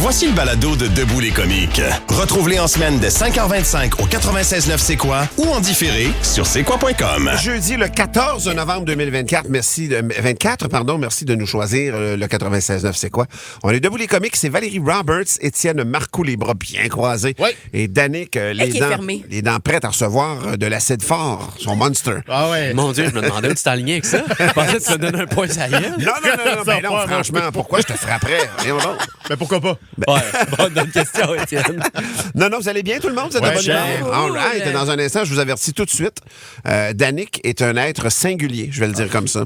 Voici le balado de Debout les comiques. Retrouve-les en semaine de 5h25 au 96.9 C'est quoi ou en différé sur c'est-quoi.com. Jeudi, le 14 novembre 2024, merci de nous choisir le 96.9 C'est quoi. On est Debout les comiques, c'est Valérie Roberts, Étienne Marcoux, les bras bien croisés, et Danick, les dents prêtes à recevoir de l'acide fort, son monster. Ah ouais. Mon Dieu, je me demandais où tu t'enlignais avec ça. Je pensais que tu me donnais un point à la gueule. Non, mais non, franchement, pourquoi je te frapperais? Rien d'autre. Mais pourquoi pas? Bonne question, Étienne. Non, vous allez bien tout le monde? Vous êtes de bonne humeur? All right. Et dans un instant, je vous avertis tout de suite, Danick est un être singulier, je vais le dire comme ça.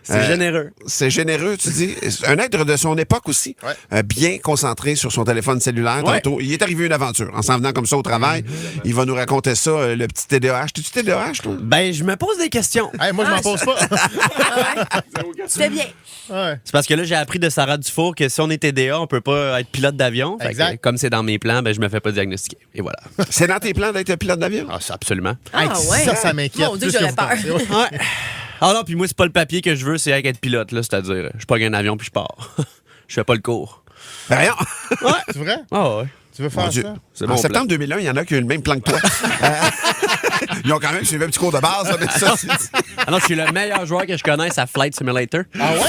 C'est généreux. C'est généreux, tu dis. Un être de son époque aussi, bien concentré sur son téléphone cellulaire. Tantôt, il est arrivé une aventure. En s'en venant comme ça au travail, il va nous raconter ça, le petit TDAH. T'es-tu TDAH, toi? Ben, je me pose des questions. Hey, moi, je m'en pose pas. Tu fais bien. Ouais. C'est parce que là, j'ai appris de Sarah Dufour que si on est TDA, on peut pas être pilote d'avion. Fait que, comme c'est dans mes plans, ben, je me fais pas diagnostiquer. Et voilà. C'est dans tes plans d'être pilote d'avion? Ah, c'est absolument. Ça m'inquiète. Mon Dieu, j'aurais peur. Ouais. Ah non, puis moi, c'est pas le papier que je veux, c'est être pilote, là. C'est-à-dire, je pogne un avion puis je pars. Je fais pas le cours. Ben rien. C'est vrai? Ah ouais. Tu veux faire ça? C'est En bon septembre 2001, il y en a qui ont eu le même plan que toi. Ils ont quand même suivi un petit cours de base. Mais ça, Ah non, je suis le meilleur joueur que je connaisse à Flight Simulator. Ah ouais?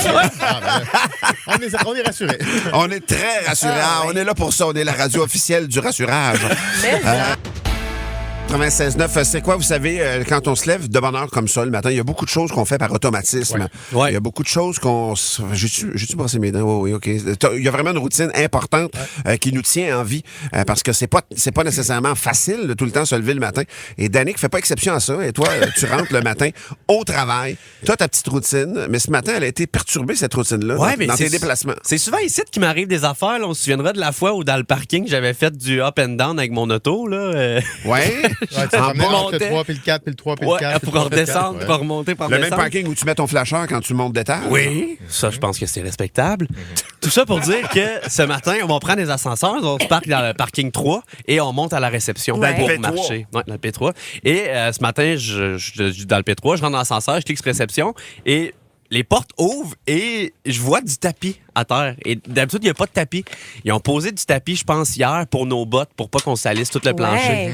On est rassurés. on est très rassurés. On est là pour ça. On est la radio officielle du rassurage. 96.9, c'est quoi, vous savez, quand on se lève de bonne heure comme ça le matin, il y a beaucoup de choses qu'on fait par automatisme. Ouais. Il y a beaucoup de choses qu'on... J'ai-tu brossé mes dents? Oui, OK. Il y a vraiment une routine importante qui nous tient en vie parce que c'est pas nécessairement facile de tout le temps se lever le matin. Et Danick fait pas exception à ça. Et toi, tu rentres le matin au travail. Tu as ta petite routine, mais ce matin, elle a été perturbée, cette routine-là, dans tes déplacements. C'est souvent ici qu'il m'arrive des affaires. Là. On se souviendra de la fois où dans le parking, j'avais fait du up and down avec mon auto. Là, Ouais. Ouais, tu ramenais entre le 3 puis le 4 puis le 3 puis le 4. Pour redescendre, pour remonter, pour Le redescendre. même parking où tu mets ton flasheur quand tu montes d'étage. Oui, ça, je pense que c'est respectable. Tout ça pour dire que ce matin, on va prendre des ascenseurs, on se parque dans le parking 3 et on monte à la réception Dans pour le P3. marcher. Ouais, dans le P3. Et ce matin, dans le P3, je rentre dans l'ascenseur, je clique sur réception et les portes ouvrent et je vois du tapis à terre. Et d'habitude, il n'y a pas de tapis. Ils ont posé du tapis, je pense, hier pour nos bottes, pour pas qu'on salisse tout le plancher.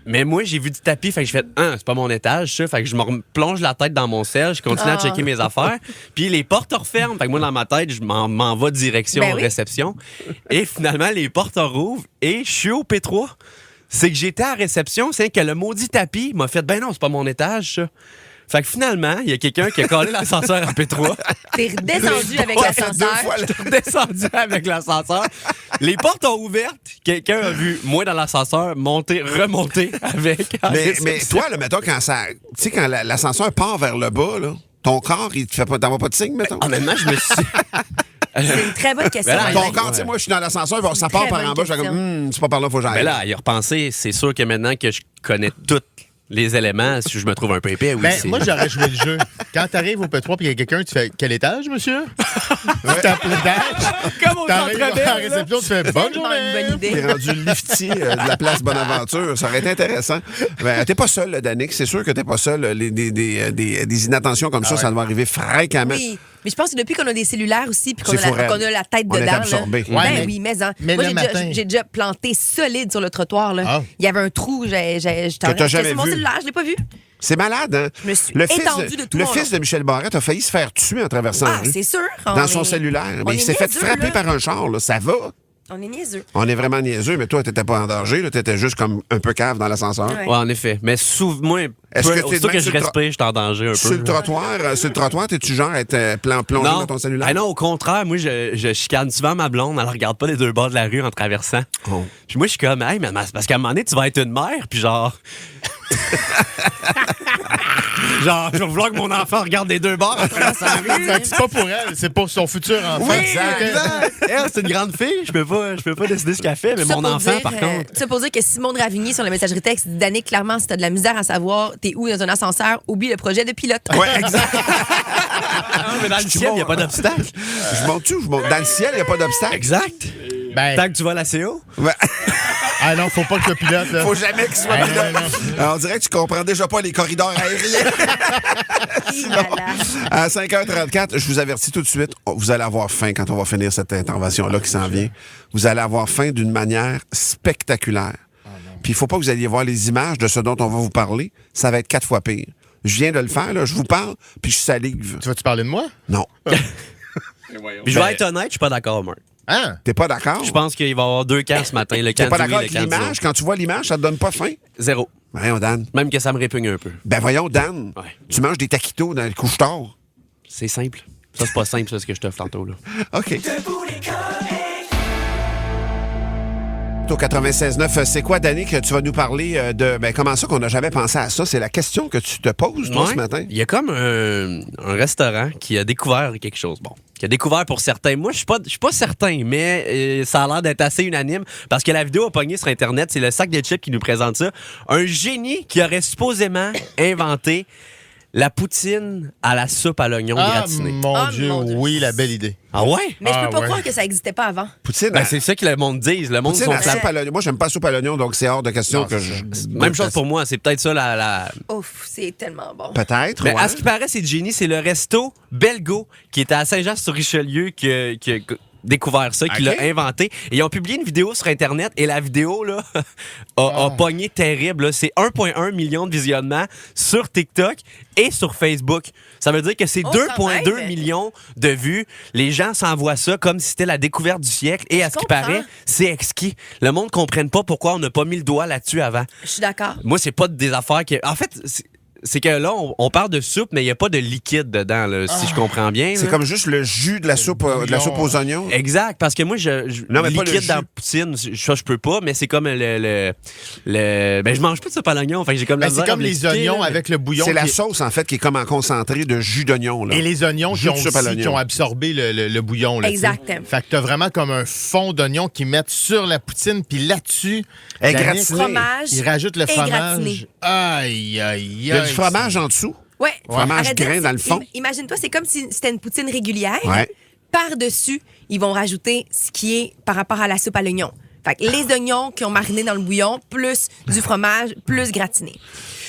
Mais moi, j'ai vu du tapis, fait que je fais c'est pas mon étage, ça. Fait que je me plonge la tête dans mon sel, je continue à checker mes affaires. Puis les portes referment. Fait que moi, dans ma tête, je m'en vais direction réception. Et finalement, les portes rouvrent et je suis au P3. C'est que j'étais à réception, c'est que le maudit tapis m'a fait non, c'est pas mon étage, ça. Fait que finalement, il y a quelqu'un qui a collé l'ascenseur à P3. T'es redescendu avec l'ascenseur. Je suis redescendu avec l'ascenseur. Les portes ont ouvertes. Quelqu'un a vu moi dans l'ascenseur remonter avec. Mais toi, là, mettons, quand l'ascenseur part vers le bas, là, ton corps, il te fait pas, t'en vas pas de signe, mettons? Honnêtement, je me suis... C'est une très bonne question. Ton corps, tu sais, moi, je suis dans l'ascenseur, ça part par en bas, je fais comme, c'est pas par là, faut que j'aille. Mais là, y repenser, c'est sûr que maintenant que je connais toutes les éléments, si je me trouve un peu épais, oui. Moi, j'aurais joué le jeu. Quand t'arrives au P3 puis il y a quelqu'un, tu fais quel étage, monsieur? Tu tapes l'étage. Comme au T'arrives centre-ville, à la réception, tu fais bonne journée. Une bonne idée. T'es rendu le liftier de la place Bonaventure. Ça aurait été intéressant. Ben, t'es pas seul, là, Danick. C'est sûr que t'es pas seul. Des inattentions comme ça doit arriver fréquemment. Oui. Mais je pense que depuis qu'on a des cellulaires aussi, puis qu'on C'est a la tête On est dedans. absorbé. Là, Ouais, oui, mais mais moi, le matin. j'ai déjà planté solide sur le trottoir. Là. Il y avait un trou, j'étais t'as jamais sur mon vu. cellulaire, je l'ai pas vu. C'est malade, hein? Je me suis le étendue de tout Le mon fils long. de Michel Barrette a failli se faire tuer en traversant la rue. C'est sûr. Dans son cellulaire. Mais il s'est fait frapper par un char, là. Ça va. On est niaiseux. On est vraiment niaiseux, mais toi, t'étais pas en danger. T'étais juste comme un peu cave dans l'ascenseur. Ouais. Ouais, en effet. Mais moi, Est-ce que t'es aussitôt de que même je sur le respire, je suis en danger un peu. Sur le trottoir, t'es-tu genre à être plongé dans ton cellulaire? Ah non, au contraire, moi, je chicane souvent ma blonde, elle regarde pas les deux bords de la rue en traversant. Oh. Puis moi, je suis comme, hey, mais parce qu'à un moment donné, tu vas être une mère, puis genre... genre, je vais vouloir que mon enfant regarde les deux bords en traversant la rue. C'est pas pour elle, c'est pour son futur enfant. Oui, exact. Elle, c'est une grande fille, je peux pas décider ce qu'elle fait, mais mon enfant, par contre... Ça pour dire que Simone Ravigny, sur la messagerie texte, dit Danick, clairement, si t'as de la misère à savoir t'es où dans un ascenseur, oublie le projet de pilote. Ouais, exact. mais dans le ciel, il n'y a pas d'obstacle. Je monte. Dans le ciel, il n'y a pas d'obstacle. Exact. Ben, Tant que tu vas à la CO. Ouais. Ah non, faut pas que le pilote, là. Faut jamais qu'il soit Ah, pilote. non. Alors, on dirait que tu comprends déjà pas les corridors aériens. À 5h34, je vous avertis tout de suite, vous allez avoir faim quand on va finir cette intervention-là qui s'en vient. Vous allez avoir faim d'une manière spectaculaire. Puis il faut pas que vous alliez voir les images de ce dont on va vous parler. Ça va être 4 fois pire. Je viens de le faire, là. Je vous parle, puis je salive. Tu vas-tu parler de moi? Non. Puis je vais être honnête, je suis pas d'accord, moi. Hein? T'es pas d'accord? Je pense qu'il va y avoir 2 camps ce matin. Le T'es camp pas du d'accord oui, avec le camp du l'image? Quand tu vois l'image, ça te donne pas faim? non. Zéro. Voyons, Dan. Même que ça me répugne un peu. Ben voyons, Dan. Ouais. Tu manges des taquitos dans le couche-tard. C'est simple. Ça, c'est pas simple, ça, ce que je t'offre tantôt, là. OK. Au 96.9, c'est quoi, Danny, que tu vas nous parler de... Ben, comment ça qu'on n'a jamais pensé à ça? C'est la question que tu te poses, toi, Ouais. ce matin. Il y a comme un restaurant qui a découvert quelque chose. Bon, qui a découvert pour certains. Moi, je suis pas certain, mais ça a l'air d'être assez unanime parce que la vidéo a pogné sur Internet. C'est le sac de chips qui nous présente ça. Un génie qui aurait supposément inventé la poutine à la soupe à l'oignon gratinée. Mon Dieu, oui, la belle idée. Ah ouais? Mais je Ah, peux pas ouais. croire que ça existait pas avant. Poutine, Ben, c'est ça que le monde dit. Le monde poutine sont à soupe à l'oignon. Moi, j'aime pas la soupe à l'oignon, donc c'est hors de question Non, que c'est je... ça. Même chose pour moi. C'est peut-être ça la... Ouf, c'est tellement bon. Peut-être, Mais ouais. à ce qui paraît, c'est Jenny, c'est le resto Belgo qui était à Saint-Jean-sur-Richelieu qui a découvert ça, qui Ok. l'a inventé. Et ils ont publié une vidéo sur Internet et la vidéo là, a pogné terrible. Là. C'est 1,1 million de visionnements sur TikTok et sur Facebook. Ça veut dire que c'est Oh, 2,2 quand même. millions de vues. Les gens s'envoient ça comme si c'était la découverte du siècle. Et à ce qui comprends. paraît, c'est exquis. Le monde ne comprenne pas pourquoi on n'a pas mis le doigt là-dessus avant. Je suis d'accord. Moi, c'est pas des affaires que... En fait, c'est que là, on parle de soupe, mais il n'y a pas de liquide dedans, là, si je comprends bien. C'est là. comme juste le jus de la soupe aux oignons. Exact, parce que moi, Non, mais pas le liquide jus. dans la poutine, ça, je peux pas, mais c'est comme ben, je mange pas de soupe à l'oignon. Enfin, j'ai comme la Ben, c'est misère à comme les m'expliquer, oignons là, avec le bouillon. C'est la qui- sauce, en fait, qui est comme en concentré de jus d'oignon. Là. Et les oignons Jus qui de soupe à l'oignon. ont absorbé le bouillon. Là, tu sais. Exactement. Fait que t'as vraiment comme un fond d'oignon qu'ils mettent sur la poutine, puis là-dessus, Et Danick, gratiné. Fromage ils rajoutent le et fromage. gratiné. Aïe, aïe, Il y a du fromage en dessous. Ouais. Fromage Arrête de grain dire, dans le fond. Imagine-toi, c'est comme si c'était une poutine régulière. Ouais. Par-dessus, ils vont rajouter ce qui est par rapport à la soupe à l'oignon. Fait que les oignons qui ont mariné dans le bouillon, plus du fromage, plus gratiné.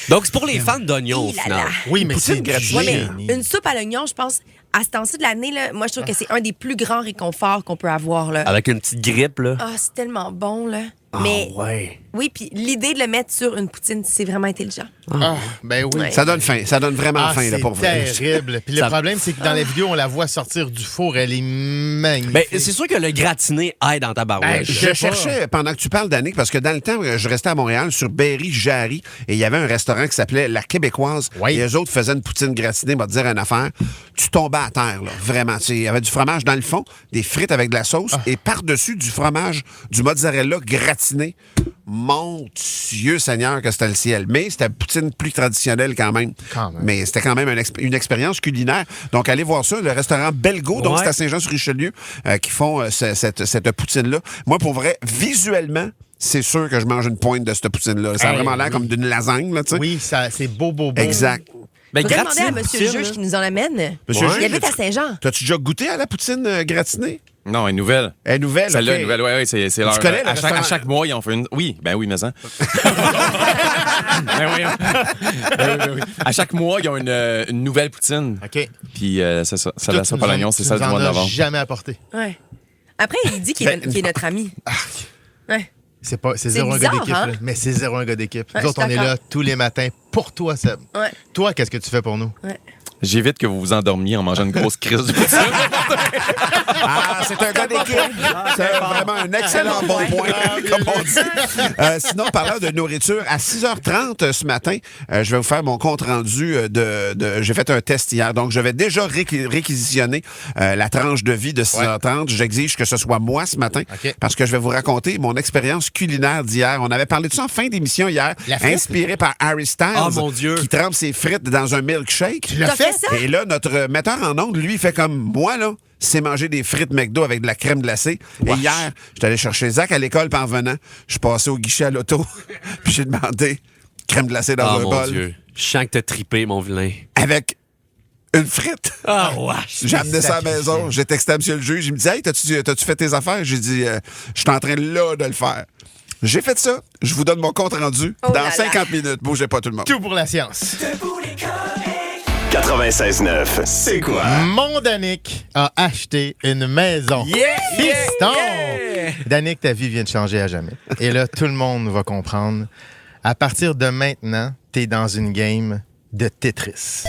Donc, c'est pour les fans d'oignons, au Hi là final. là. Oui, mais Poutine c'est gratinée. Ouais, génie. mais une soupe à l'oignon, je pense, à ce temps-ci de l'année, là, moi, je trouve que c'est un des plus grands réconforts qu'on peut avoir. Là. Avec une petite grippe, là. Ah, c'est tellement bon, là. Mais ouais. oui, puis l'idée de le mettre sur une poutine, c'est vraiment intelligent. Ah, ben oui. Ouais. Ça donne faim. Ça donne vraiment Ah, faim, là, c'est pour vrai. terrible. Puis le Ça- problème, c'est que dans la vidéo, on la voit sortir du four. Elle est magnifique. Ben, c'est sûr que le gratiné aide dans ta barouette. Ben, Je sais pas. cherchais, pendant que tu parles d'Annick, parce que dans le temps, je restais à Montréal, sur Berry-Jarry, et il y avait un restaurant qui s'appelait La Québécoise. Oui. Et eux autres faisaient une poutine gratinée, va te dire une affaire. Tu tombais à terre, là, vraiment. Tu sais, il y avait du fromage dans le fond, des frites avec de la sauce, et par-dessus, du fromage, du mozzarella gratiné. Mon Dieu Seigneur que c'était le ciel. Mais c'était une poutine plus traditionnelle quand même. Quand même. Mais c'était quand même une expérience culinaire. Donc, allez voir ça, le restaurant Belgo, donc Ouais. c'est à Saint-Jean-sur-Richelieu, qui font cette poutine-là. Moi, pour vrai, visuellement, c'est sûr que je mange une pointe de cette poutine-là. Ça a Hey, vraiment l'air oui. comme d'une lasagne, là, tu sais. Oui, ça, c'est beau. Exact. Ben, Faudrait demander gratiné à de monsieur le poutine, juge là. qui nous en amène. Monsieur Il le habite juge, à Saint-Jean. T'as-tu déjà goûté à la poutine gratinée? Non, une nouvelle. Elle est nouvelle, Celle-là, ok. une nouvelle, oui, c'est leur. connais le à restaurant? chaque mois, ils en font une. Oui, ben oui, mais ça. Ben oui, oui. À chaque mois, ils ont une nouvelle poutine. OK. Puis c'est ça. Celle Toi, à tu soupe nous à en- l'oignon, c'est tu celle nous du mois de en as novembre. jamais apporté. Ouais. Après, il dit qu'il est, qu'il est notre ami. Ouais. C'est zéro un gars bizarre, d'équipe, hein? là. Mais c'est zéro un gars d'équipe. Ouais, Nous autres, je on suis est là d'accord. tous les matins pour toi, Seb. Ouais. Toi, qu'est-ce que tu fais pour nous? Ouais. J'évite que vous vous endormiez en mangeant une grosse crise de poutine. Ah, c'est un gars d'équipe. C'est vraiment un excellent bon point, comme on dit. Sinon, parlant de nourriture, à 6h30 ce matin, je vais vous faire mon compte-rendu J'ai fait un test hier, donc je vais déjà réquisitionner la tranche de vie de 6h30. J'exige que ce soit moi ce matin, OK. parce que je vais vous raconter mon expérience culinaire d'hier. On avait parlé de ça en fin d'émission hier, La frite? inspiré par Harry Styles, Ah, mon Dieu. qui trempe ses frites dans un milkshake. Tu l'as T'as fait? fait ça? Et là, notre metteur en ondes, lui, fait comme moi, là, c'est manger des frites McDo avec de la crème glacée. Et hier, j'étais allé chercher Zach à l'école, puis en revenant, je suis passé au guichet à l'auto, puis j'ai demandé crème glacée dans Ah, un mon bol Dieu. Je sens que t'as trippé, mon vilain. avec une frite. Ah, wesh. J'ai amené ça à la maison, j'ai texté à monsieur le juge, il me dit « Hey, t'as-tu fait tes affaires? » J'ai dit « Je suis en train là de le faire. » J'ai fait ça. Je vous donne mon compte rendu Oh là dans là. 50 minutes. Bougez pas tout le monde. Tout pour la science. 96.9, c'est quoi? Mon Danick a acheté une maison. Yeah! Fiston! Yeah! Danick, ta vie vient de changer à jamais. Et là, tout le monde va comprendre. À partir de maintenant, t'es dans une game de Tetris.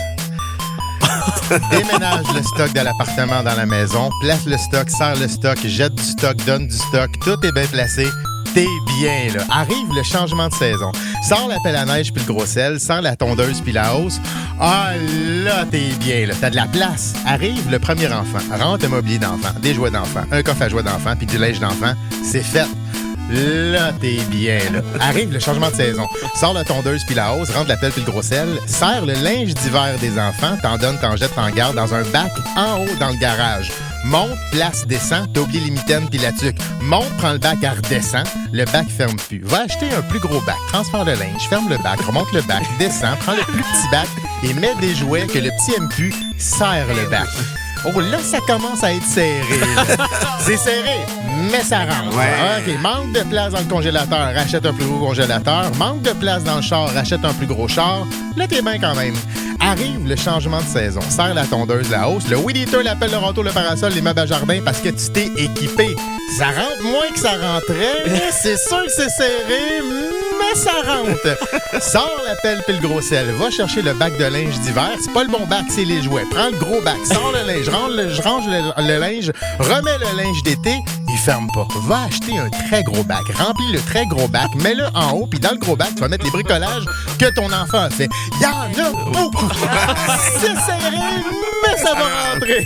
Déménage le stock de l'appartement dans la maison, place le stock, serre le stock, jette du stock, donne du stock, tout est bien placé. T'es bien, là. Arrive le changement de saison. Sors la pelle à neige puis le gros sel, sors la tondeuse puis la hausse. Ah, là, t'es bien, là. T'as de la place. Arrive le premier enfant. Rentre un mobilier d'enfant, des jouets d'enfant, un coffre à jouets d'enfant puis du linge d'enfant. C'est fait. Là, t'es bien, là. Arrive le changement de saison. Sors la tondeuse puis la hausse, rentre la pelle puis le gros sel, serre le linge d'hiver des enfants, t'en donnes, t'en jettes, t'en gardes dans un bac en haut dans le garage. Monte, place, descend, t'as oublié les mitaines puis la tuque. Monte, prends le bac, redescend, le bac ferme plus. Va acheter un plus gros bac, transfère le linge, ferme le bac, remonte le bac, descend, prends le plus petit bac et mets des jouets que le petit aime plus, serre le bac. Oh, là, ça commence à être serré. Là. C'est serré, mais ça rentre. Ouais. OK, manque de place dans le congélateur, rachète un plus gros congélateur. Manque de place dans le char, rachète un plus gros char. Là, t'es bien quand même. Arrive le changement de saison. Serre la tondeuse, la hausse. Le weed eater, l'appelle, le râteau, le parasol, les meubles à jardin parce que tu t'es équipé. Ça rentre moins que ça rentrait. C'est sûr que c'est serré, mais ça rentre. Sors la pelle puis le gros sel. Va chercher le bac de linge d'hiver. C'est pas le bon bac, c'est les jouets. Prends le gros bac. Sors le linge. Range le linge. Remets le linge d'été. Il ferme pas. Va acheter un très gros bac. Remplis le très gros bac. Mets-le en haut. Puis dans le gros bac, tu vas mettre les bricolages que ton enfant a fait. Y en a beaucoup. C'est serré, mais ça va rentrer.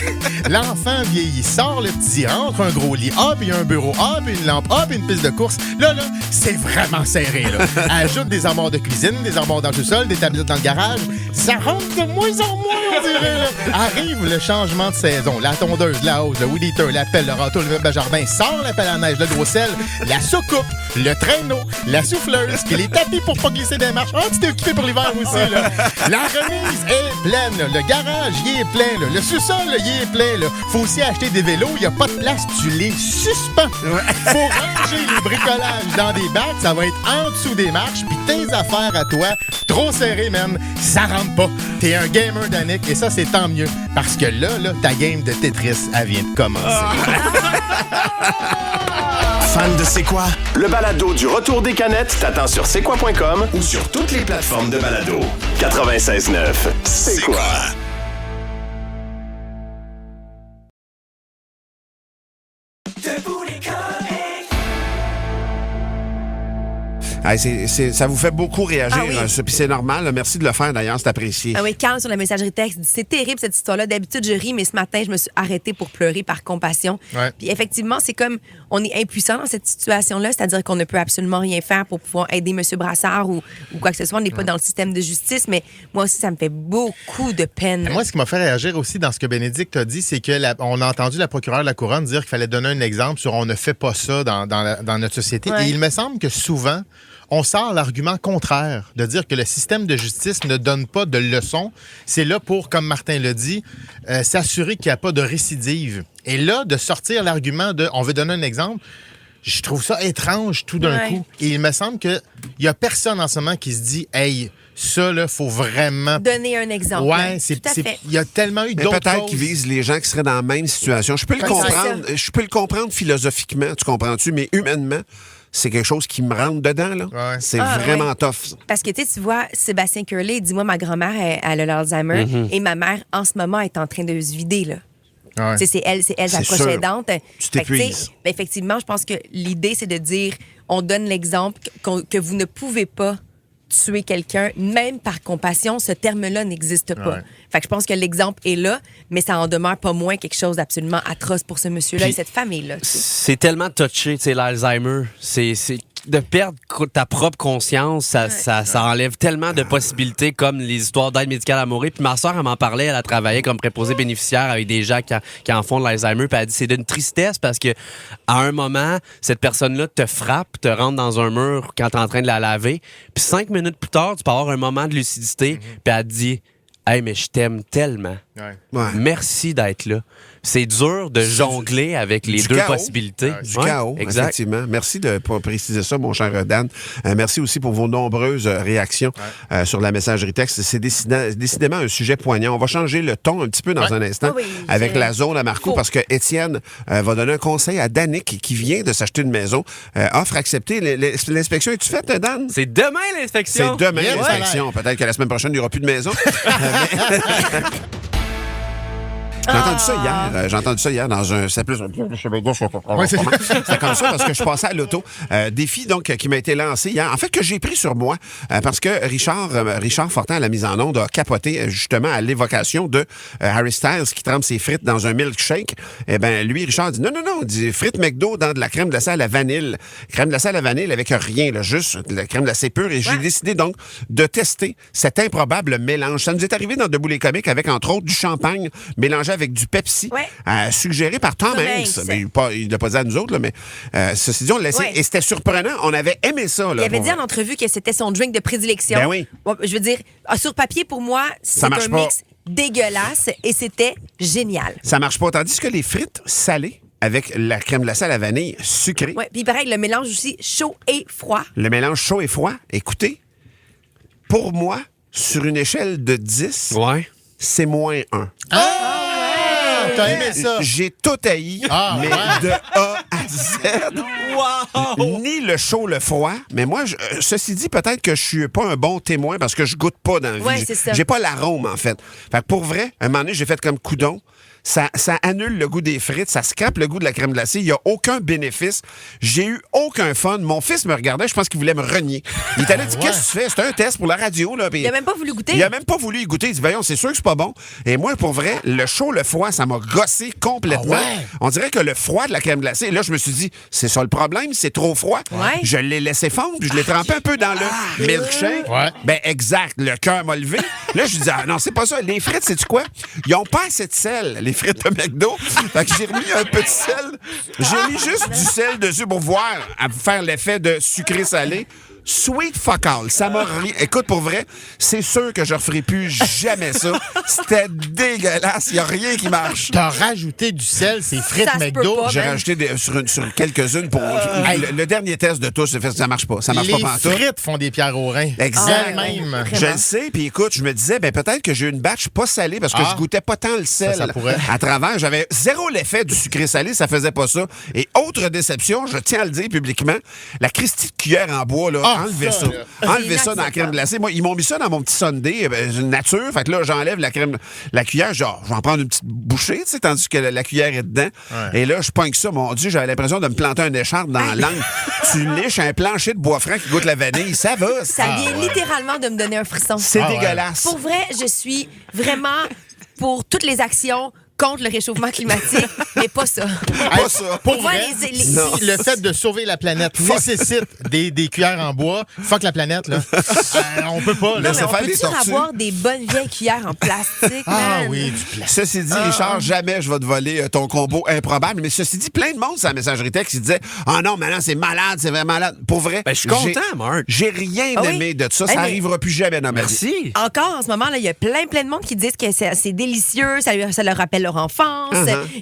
L'enfant vieillit. Sort le petit. Rentre un gros lit. Ah, puis un bureau. Ah, puis une lampe. Ah, puis une piste de course. Là, c'est vraiment serré. Là. Ajoute des armoires de cuisine, des armoires dans le sous-sol, des tablettes dans le garage. Ça rentre de moins en moins, on dirait. Là. Arrive le changement de saison. La tondeuse, la hausse, le weed eater, la pelle, le râteau, le meuble à jardin. Sort la pelle à neige, le gros sel, la soucoupe, le traîneau, la souffleuse, puis les tapis pour pas glisser des marches. Ah, tu t'es occupé pour l'hiver aussi, là. La remise est pleine. Là. Le garage, il est plein. Là. Le sous-sol, il est plein. Là. Faut aussi acheter des vélos. Il n'y a pas de place. Tu les suspends. Faut ranger les bricolages dans des bacs. Ça va être en dessous des marches. Puis tes affaires à toi, trop serrées, man, ça rentre pas. T'es un gamer, Danick, et ça, c'est tant mieux. Parce que là, ta game de Tetris, elle vient de commencer. Fan de C'est quoi? Le balado du retour des canettes t'attend sur c'est quoi.com ou sur toutes les plateformes de balado. 96.9, c'est quoi? Hey, ça vous fait beaucoup réagir, Ah oui. ça, puis c'est normal. Là. Merci de le faire, d'ailleurs, c'est apprécié. Ah oui, Carl sur la messagerie texte dit c'est terrible cette histoire-là. D'habitude, je ris, mais ce matin, je me suis arrêtée pour pleurer par compassion. Ouais. Puis effectivement, c'est comme on est impuissant dans cette situation-là, c'est-à-dire qu'on ne peut absolument rien faire pour pouvoir aider M. Brassard ou quoi que ce soit. On n'est pas dans le système de justice, mais moi aussi, ça me fait beaucoup de peine. Moi, ce qui m'a fait réagir aussi dans ce que Bénédicte a dit, c'est que on a entendu la procureure de la Couronne dire qu'il fallait donner un exemple sur on ne fait pas ça dans notre société. Ouais. Et il me semble que souvent, on sort l'argument contraire de dire que le système de justice ne donne pas de leçons. C'est là pour, comme Martin l'a dit, s'assurer qu'il n'y a pas de récidive. Et là, de sortir l'argument de on veut donner un exemple, je trouve ça étrange tout d'un Ouais. coup. Et il me semble qu'il n'y a personne en ce moment qui se dit hey, ça, là, faut vraiment. Donner un exemple. Ouais, Tout à fait. il y a tellement eu Mais d'autres peut-être causes. qu'ils visent les gens qui seraient dans la même situation. Je peux le Ouais, comprendre. c'est Je peux le comprendre philosophiquement, tu comprends-tu? Mais humainement, c'est quelque chose qui me rentre dedans, là. Ouais. C'est Ah, vraiment ouais. tough. Parce que, tu vois, Sébastien Curley dit, moi, ma grand-mère, elle a l'Alzheimer et ma mère, en ce moment, est en train de se vider, là. Ouais. Tu sais, c'est elle, sa C'est proche sûr. aidante. Tu Fait que, tu sais, t'épuises. ben, effectivement, je pense que l'idée, c'est de dire, on donne l'exemple que vous ne pouvez pas tuer quelqu'un, même par compassion, ce terme-là n'existe pas. Ouais. Fait que je pense que l'exemple est là, mais ça en demeure pas moins quelque chose d'absolument atroce pour ce monsieur-là Puis, et cette famille-là. C'est tellement touché, tu sais, l'Alzheimer. C'est de perdre ta propre conscience, ça enlève tellement de possibilités comme les histoires d'aide médicale à mourir. Puis ma soeur, elle m'en parlait, elle a travaillé comme préposée bénéficiaire avec des gens qui en font de l'Alzheimer. Puis elle dit c'est d'une tristesse parce que à un moment, cette personne-là te frappe, te rentre dans un mur quand t'es en train de la laver. Puis 5 minutes plus tard, tu peux avoir un moment de lucidité. Puis elle te dit hey, mais je t'aime tellement. Ouais. Merci d'être là. C'est dur de jongler avec les du deux chaos. possibilités. Du Ouais, chaos, exact. effectivement. Merci de préciser ça, mon cher Dan. Merci aussi pour vos nombreuses réactions sur la messagerie texte. C'est décidément un sujet poignant. On va changer le ton un petit peu dans un instant Oui, avec c'est la zone à Marco parce que Étienne va donner un conseil à Danick qui vient de s'acheter une maison. Offre acceptée. L'inspection est-tu faite, Dan? C'est demain l'inspection. C'est demain Yes, l'inspection. Peut-être que la semaine prochaine, il n'y aura plus de maison. J'ai entendu ça hier dans un... C'était comme ça parce que je passais à l'auto. Défi, donc, qui m'a été lancé hier. En fait, que j'ai pris sur moi parce que Richard Fortin, à la mise en onde, a capoté justement à l'évocation de Harry Styles qui trempe ses frites dans un milkshake. Eh bien, lui, Richard dit non, il dit frites McDo dans de la crème glacée à la vanille. Crème glacée à la vanille avec rien, là, juste de la crème glacée pure. Et j'ai décidé donc de tester cet improbable mélange. Ça nous est arrivé dans Debout les comiques avec, entre autres, du champagne mélangé avec du Pepsi, suggéré par Tom Hanks. Mais il ne l'a pas dit à nous autres, là, mais ceci dit, on l'a laissé. Et c'était surprenant. On avait aimé ça. Là, il avait dit en entrevue que c'était son drink de prédilection. Ben oui. Je veux dire, sur papier, pour moi, c'est un mix dégueulasse et c'était génial. Ça marche pas. Tandis que les frites salées avec la crème glacée à la vanille sucrée. Oui, puis pareil, le mélange aussi chaud et froid. Le mélange chaud et froid. Écoutez, pour moi, sur une échelle de 10, c'est -1. T'as aimé ça? J'ai tout haï, mais de A à Z. Wow! Ni le chaud, le froid. Mais moi, ceci dit, peut-être que je suis pas un bon témoin parce que je goûte pas dans la vie. Ouais, c'est ça. J'ai pas l'arôme, en fait. Fait que pour vrai, un moment donné, j'ai fait comme coudon. Ça annule le goût des frites, ça scrape le goût de la crème glacée. Il n'y a aucun bénéfice. J'ai eu aucun fun. Mon fils me regardait, je pense qu'il voulait me renier. Il était là, il dit, qu'est-ce que tu fais? C'était un test pour la radio. Là. Puis, Il a même pas voulu goûter. Il a même pas voulu y goûter. Il dit, voyons, c'est sûr que c'est pas bon. Et moi, pour vrai, le chaud, le froid, ça m'a gossé complètement. On dirait que le froid de la crème glacée, là, je me suis dit, c'est ça le problème, c'est trop froid. Ouais. Je l'ai laissé fondre, puis je l'ai trempé un peu dans le milkshake. Ouais. Ben, exact. Le cœur m'a levé. Là, je dis, non, c'est pas ça. Les frites, sais-tu quoi? Ils ont pas assez de sel, les frites de McDo. Fait que j'ai remis un peu de sel. J'ai mis juste du sel dessus pour voir, à faire l'effet de sucré-salé. Sweet fuck all. Ça m'a rien. Écoute, pour vrai, c'est sûr que je referai plus jamais ça. C'était dégueulasse. Il n'y a rien qui marche. T'as rajouté du sel, c'est frites Ça se peut McDo. pas, J'ai ben. rajouté sur quelques-unes pour. Le dernier test de tous, j'ai fait ça marche pas. Ça marche Les pas pantoute. frites font des pierres au rein. Exact. Même. Je le sais, puis écoute, je me disais, ben peut-être que j'ai eu une batch pas salée parce que je goûtais pas tant le sel Ça pourrait. à travers. J'avais zéro l'effet du sucré-salé, ça faisait pas ça. Et autre déception, je tiens à le dire publiquement, la Christie de cuillère en bois, là, enlevez ça. Enlevez ça dans la crème glacée. Moi, ils m'ont mis ça dans mon petit sundae, nature. Fait que là, j'enlève la cuillère, genre, je vais en prendre une petite bouchée, tu sais, tandis que la cuillère est dedans. Et là, je pogne ça, mon Dieu, j'avais l'impression de me planter un écharpe dans la langue. Tu liches un plancher de bois franc qui goûte la vanille, ça va. Ça vient littéralement de me donner un frisson. C'est dégueulasse. Pour vrai, je suis vraiment pour toutes les actions contre le réchauffement climatique, mais pas ça. Pas ça. Pour Moi, vrai, les- le fait de sauver la planète nécessite des cuillères en bois. Fuck la planète, là. On peut pas, là. Non, mais Laissez on faire peut des toujours tortues. avoir des bonnes vieilles cuillères en plastique, Ah man? oui, du plastique. Ceci dit, Richard, jamais je vais te voler ton combo improbable. Mais ceci dit, plein de monde sur la messagerie texte qui disait « Ah non, maintenant, c'est malade, c'est vraiment malade. » Pour vrai, Ben, je suis content, Marc. J'ai rien Ah oui? aimé de ça. Hey, Ça mais- arrivera plus jamais dans ma vie. Merci. Encore en ce moment, là, il y a plein de monde qui disent que c'est délicieux, ça leur rappelle leur enfance.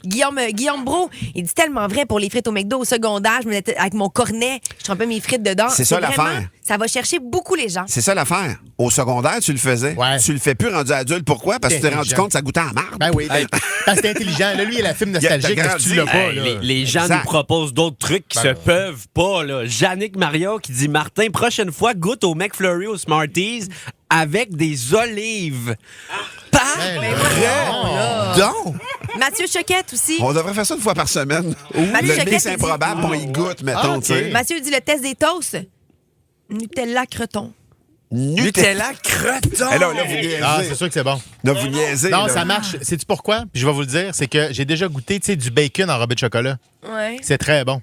Guillaume Brault, il dit tellement vrai pour les frites au McDo au secondaire. Je me mettais avec mon cornet, je trempais mes frites dedans. C'est ça, vraiment- l'affaire. Ça va chercher beaucoup les gens. C'est ça l'affaire. Au secondaire, tu le faisais. Ouais. Tu le fais plus rendu adulte. Pourquoi? Parce que tu t'es rendu Intelligent. compte que ça goûtait à la marde. Ben oui, parce que t'es intelligent. Là, lui, il a la film nostalgique, Il a parce que tu l'as pas, Hey, là. les gens Exact. nous proposent d'autres trucs qui se peuvent pas. Là. Yannick Mario qui dit Martin, prochaine fois, goûte au McFlurry au Smarties avec des olives. Ben là. Donc, Mathieu Choquette aussi. on devrait faire ça une fois par semaine. Mathieu Le Choquette, mix il dit- improbable, on y goûte, mettons. ok. tu sais. Mathieu dit le test des toasts. Nutella creton. Nutella creton. Eh là, vous niaisez. Ah, c'est sûr que c'est bon. Là, vous niaisez. Non, là. ça marche. Sais-tu pourquoi? Puis je vais vous le dire, c'est que j'ai déjà goûté, tu sais, du bacon enrobé de chocolat. Ouais. C'est très bon.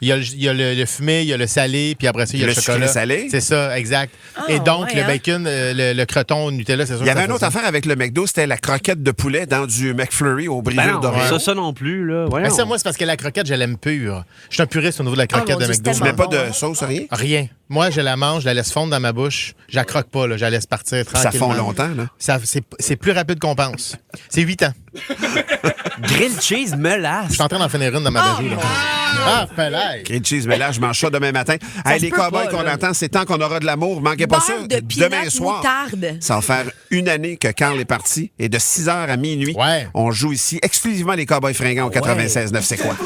Il y a le fumé, il y a le salé, puis après ça, il y a le chocolat. sucré salé. C'est ça, exact. Et donc, le bacon, le croton au Nutella, c'est sûr. Il y avait une autre affaire avec le McDo, c'était la croquette de poulet dans du McFlurry au brûlure d'Oreo. Ça non plus, là. Ben ça, moi, c'est parce que la croquette, je l'aime pure. Je suis un puriste au niveau de la croquette mon de Dieu, McDo. c'est Tu mets pas bon, de sauce, rien? Rien. Moi, je la mange, je la laisse fondre dans ma bouche. Je la croque pas, là. Je la laisse partir Ça tranquillement. fond longtemps, là. C'est plus rapide qu'on pense. C'est 8 ans. Grilled cheese Je melasse. suis en train d'en finir une dans ma bajou, là. Ah, fallait. Grilled cheese, mais là, je mange ça demain matin. Hey, se les peut cowboys pas, qu'on là. attend, c'est tant qu'on aura de l'amour. Manquez pas ça. Beurre de peanut Demain soir. moutarde. Ça va faire une année que Carl est parti. Et de 6h à minuit, Ouais. on joue ici exclusivement les Cowboys fringants au 96.9. C'est quoi?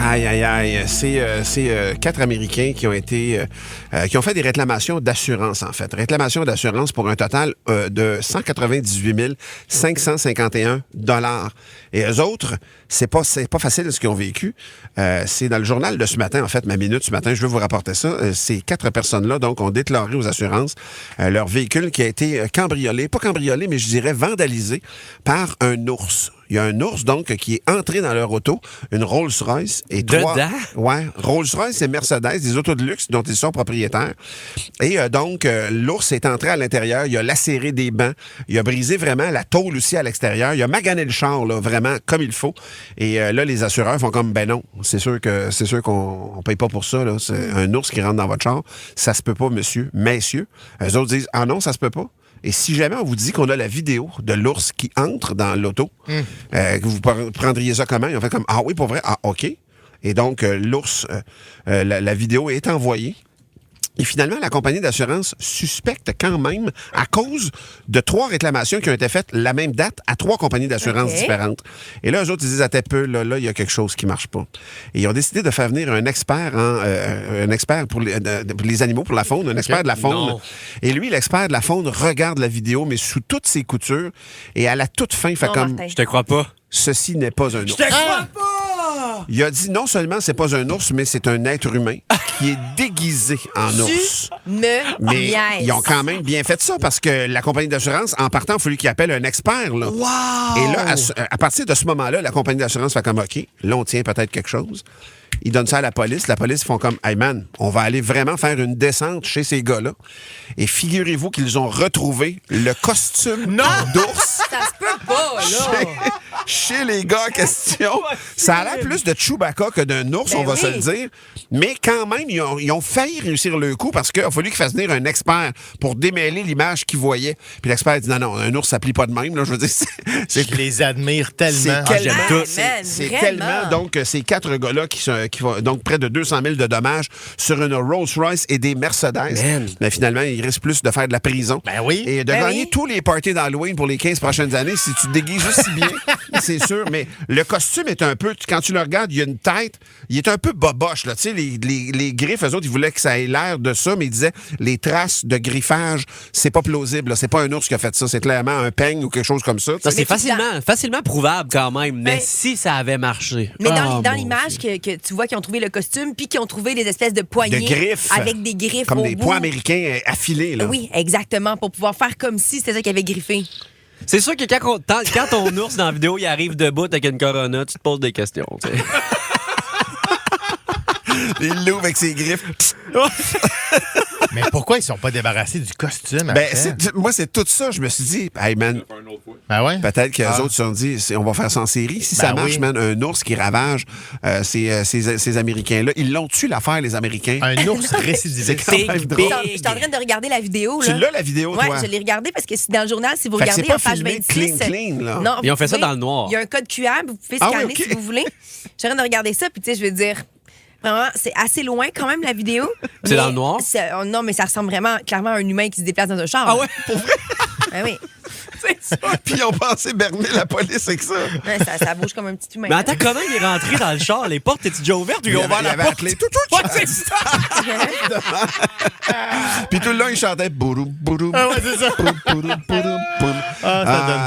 Aïe, aïe, aïe. C'est 4 Américains qui ont été qui ont fait des réclamations d'assurance, en fait. Réclamations d'assurance pour un total de 198 551 $. Et eux autres, c'est pas facile ce qu'ils ont vécu. C'est dans le journal de ce matin, en fait, ma minute ce matin, je veux vous rapporter ça. Ces 4 personnes-là, donc, ont déclaré aux assurances leur véhicule qui a été cambriolé, pas cambriolé, mais je dirais vandalisé par un ours. Il y a un ours, donc, qui est entré dans leur auto, une Rolls-Royce. Et Dedans? Ouais, Rolls-Royce et Mercedes, des autos de luxe dont ils sont propriétaires. Et donc, l'ours est entré à l'intérieur, il a lacéré des bancs, il a brisé vraiment la tôle aussi à l'extérieur, il a magané le char, là, vraiment comme il faut. Et là, les assureurs font comme, ben non, c'est sûr qu'on paye pas pour ça, là. C'est un ours qui rentre dans votre char, ça se peut pas, messieurs. Eux autres disent, ah non, ça se peut pas. Et si jamais on vous dit qu'on a la vidéo de l'ours qui entre dans l'auto, que vous prendriez ça comment? Ils ont fait comme, ah oui, pour vrai? Ah, OK. Et donc, l'ours, la vidéo est envoyée. Et finalement, la compagnie d'assurance suspecte quand même, à cause de 3 réclamations qui ont été faites la même date à 3 compagnies d'assurance différentes. Et là, eux autres, ils disent, attends peu, là, il y a quelque chose qui marche pas. Et ils ont décidé de faire venir un expert pour les animaux, pour la faune, un expert de la faune. Non. Et lui, l'expert de la faune, regarde la vidéo, mais sous toutes ses coutures. Et à la toute fin, il fait Non, comme, Martin. Je te crois pas. ceci n'est pas un ours. crois pas! Il a dit non seulement c'est pas un ours, mais c'est un être humain qui est déguisé en ours. Mais niaises. ils ont quand même bien fait ça parce que la compagnie d'assurance, en partant, il a fallu qu'il appelle un expert. Là. Wow! Et là, à partir de ce moment-là, la compagnie d'assurance fait comme OK, là, on tient peut-être quelque chose. Ils donnent ça à la police. La police, ils font comme, hey man, on va aller vraiment faire une descente chez ces gars-là. Et figurez-vous qu'ils ont retrouvé le costume d'ours. Ça se peut pas, là. Chez les gars en question. Ça a l'air plus de Chewbacca que d'un ours, Ben on va oui. se le dire. Mais quand même, ils ont failli réussir le coup parce qu'il a fallu qu'ils fassent venir un expert pour démêler l'image qu'ils voyaient. Puis l'expert dit non, un ours, ça plie pas de même. Là, je veux dire, Je les admire tellement. c'est Ah, tellement, man, c'est vraiment. tellement, donc, ces 4 gars-là qui font donc près de 200 000 de dommages sur une Rolls-Royce et des Mercedes. Man. Mais finalement, il risque plus de faire de la prison. Ben oui. Et de Ben gagner oui. tous les parties d'Halloween pour les 15 prochaines années si tu te déguises aussi bien, c'est sûr. Mais le costume est un peu, quand tu le regardes, il y a une tête, il est un peu boboche, là. Tu sais, les griffes, eux autres, ils voulaient que ça ait l'air de ça, mais ils disaient, les traces de griffage, c'est pas plausible, là. C'est pas un ours qui a fait ça, c'est clairement un peigne ou quelque chose comme ça. tu sais. Ça, c'est facilement prouvable quand même, mais Ben, si ça avait marché. Mais dans mon l'image Dieu. que tu vois qu'ils ont trouvé le costume, puis qu'ils ont trouvé des espèces de poignées De griffes. avec des griffes Comme au des bout. points américains affilés, là. Oui, exactement, pour pouvoir faire comme si c'était ça qui avait griffé. C'est sûr que quand ton ours dans la vidéo il arrive debout avec une corona, tu te poses des questions. Tu sais. Il l'ouvre avec ses griffes. Mais pourquoi ils sont pas débarrassés du costume? Ben, après? moi, c'est tout ça. Je me suis dit, hey man, Ben ouais. peut-être qu'eux Ah. autres se sont dit, on va faire ça en série. Si Ben ça marche, oui. man, un ours qui ravage ces Américains-là. Ils l'ont tué l'affaire, les Américains. Un ours récidiviste. C'est quand même Big, drôle. Je suis en train de regarder la vidéo. Tu Là. l'as, la vidéo, Ouais, toi? je l'ai regardée parce que dans le journal, si vous Fait que regardez c'est en pas page filmé 26. clean, là. Non, Ils ont fait ça vous dans le noir. Il y a un code QR, vous pouvez Ah oui, scanner ok. si vous voulez. Je suis en train de regarder ça, puis tu sais, je veux dire. Vraiment, c'est assez loin quand même la vidéo. C'est Mais dans le noir? non, mais ça ressemble vraiment clairement à un humain qui se déplace dans un char. Ah ouais, pour vrai? Ah oui. Puis ils ont pensé berner la police avec ça. Ouais, ça bouge comme un petit humain. Mais attends, comment il est rentré dans le char? Les portes étaient déjà ouvertes ou ils ont ouvert la porte? Tout, Ouais, c'est ça. Puis tout le long, il chantait bourou, bourou. Ah ouais, c'est ça. Ça donne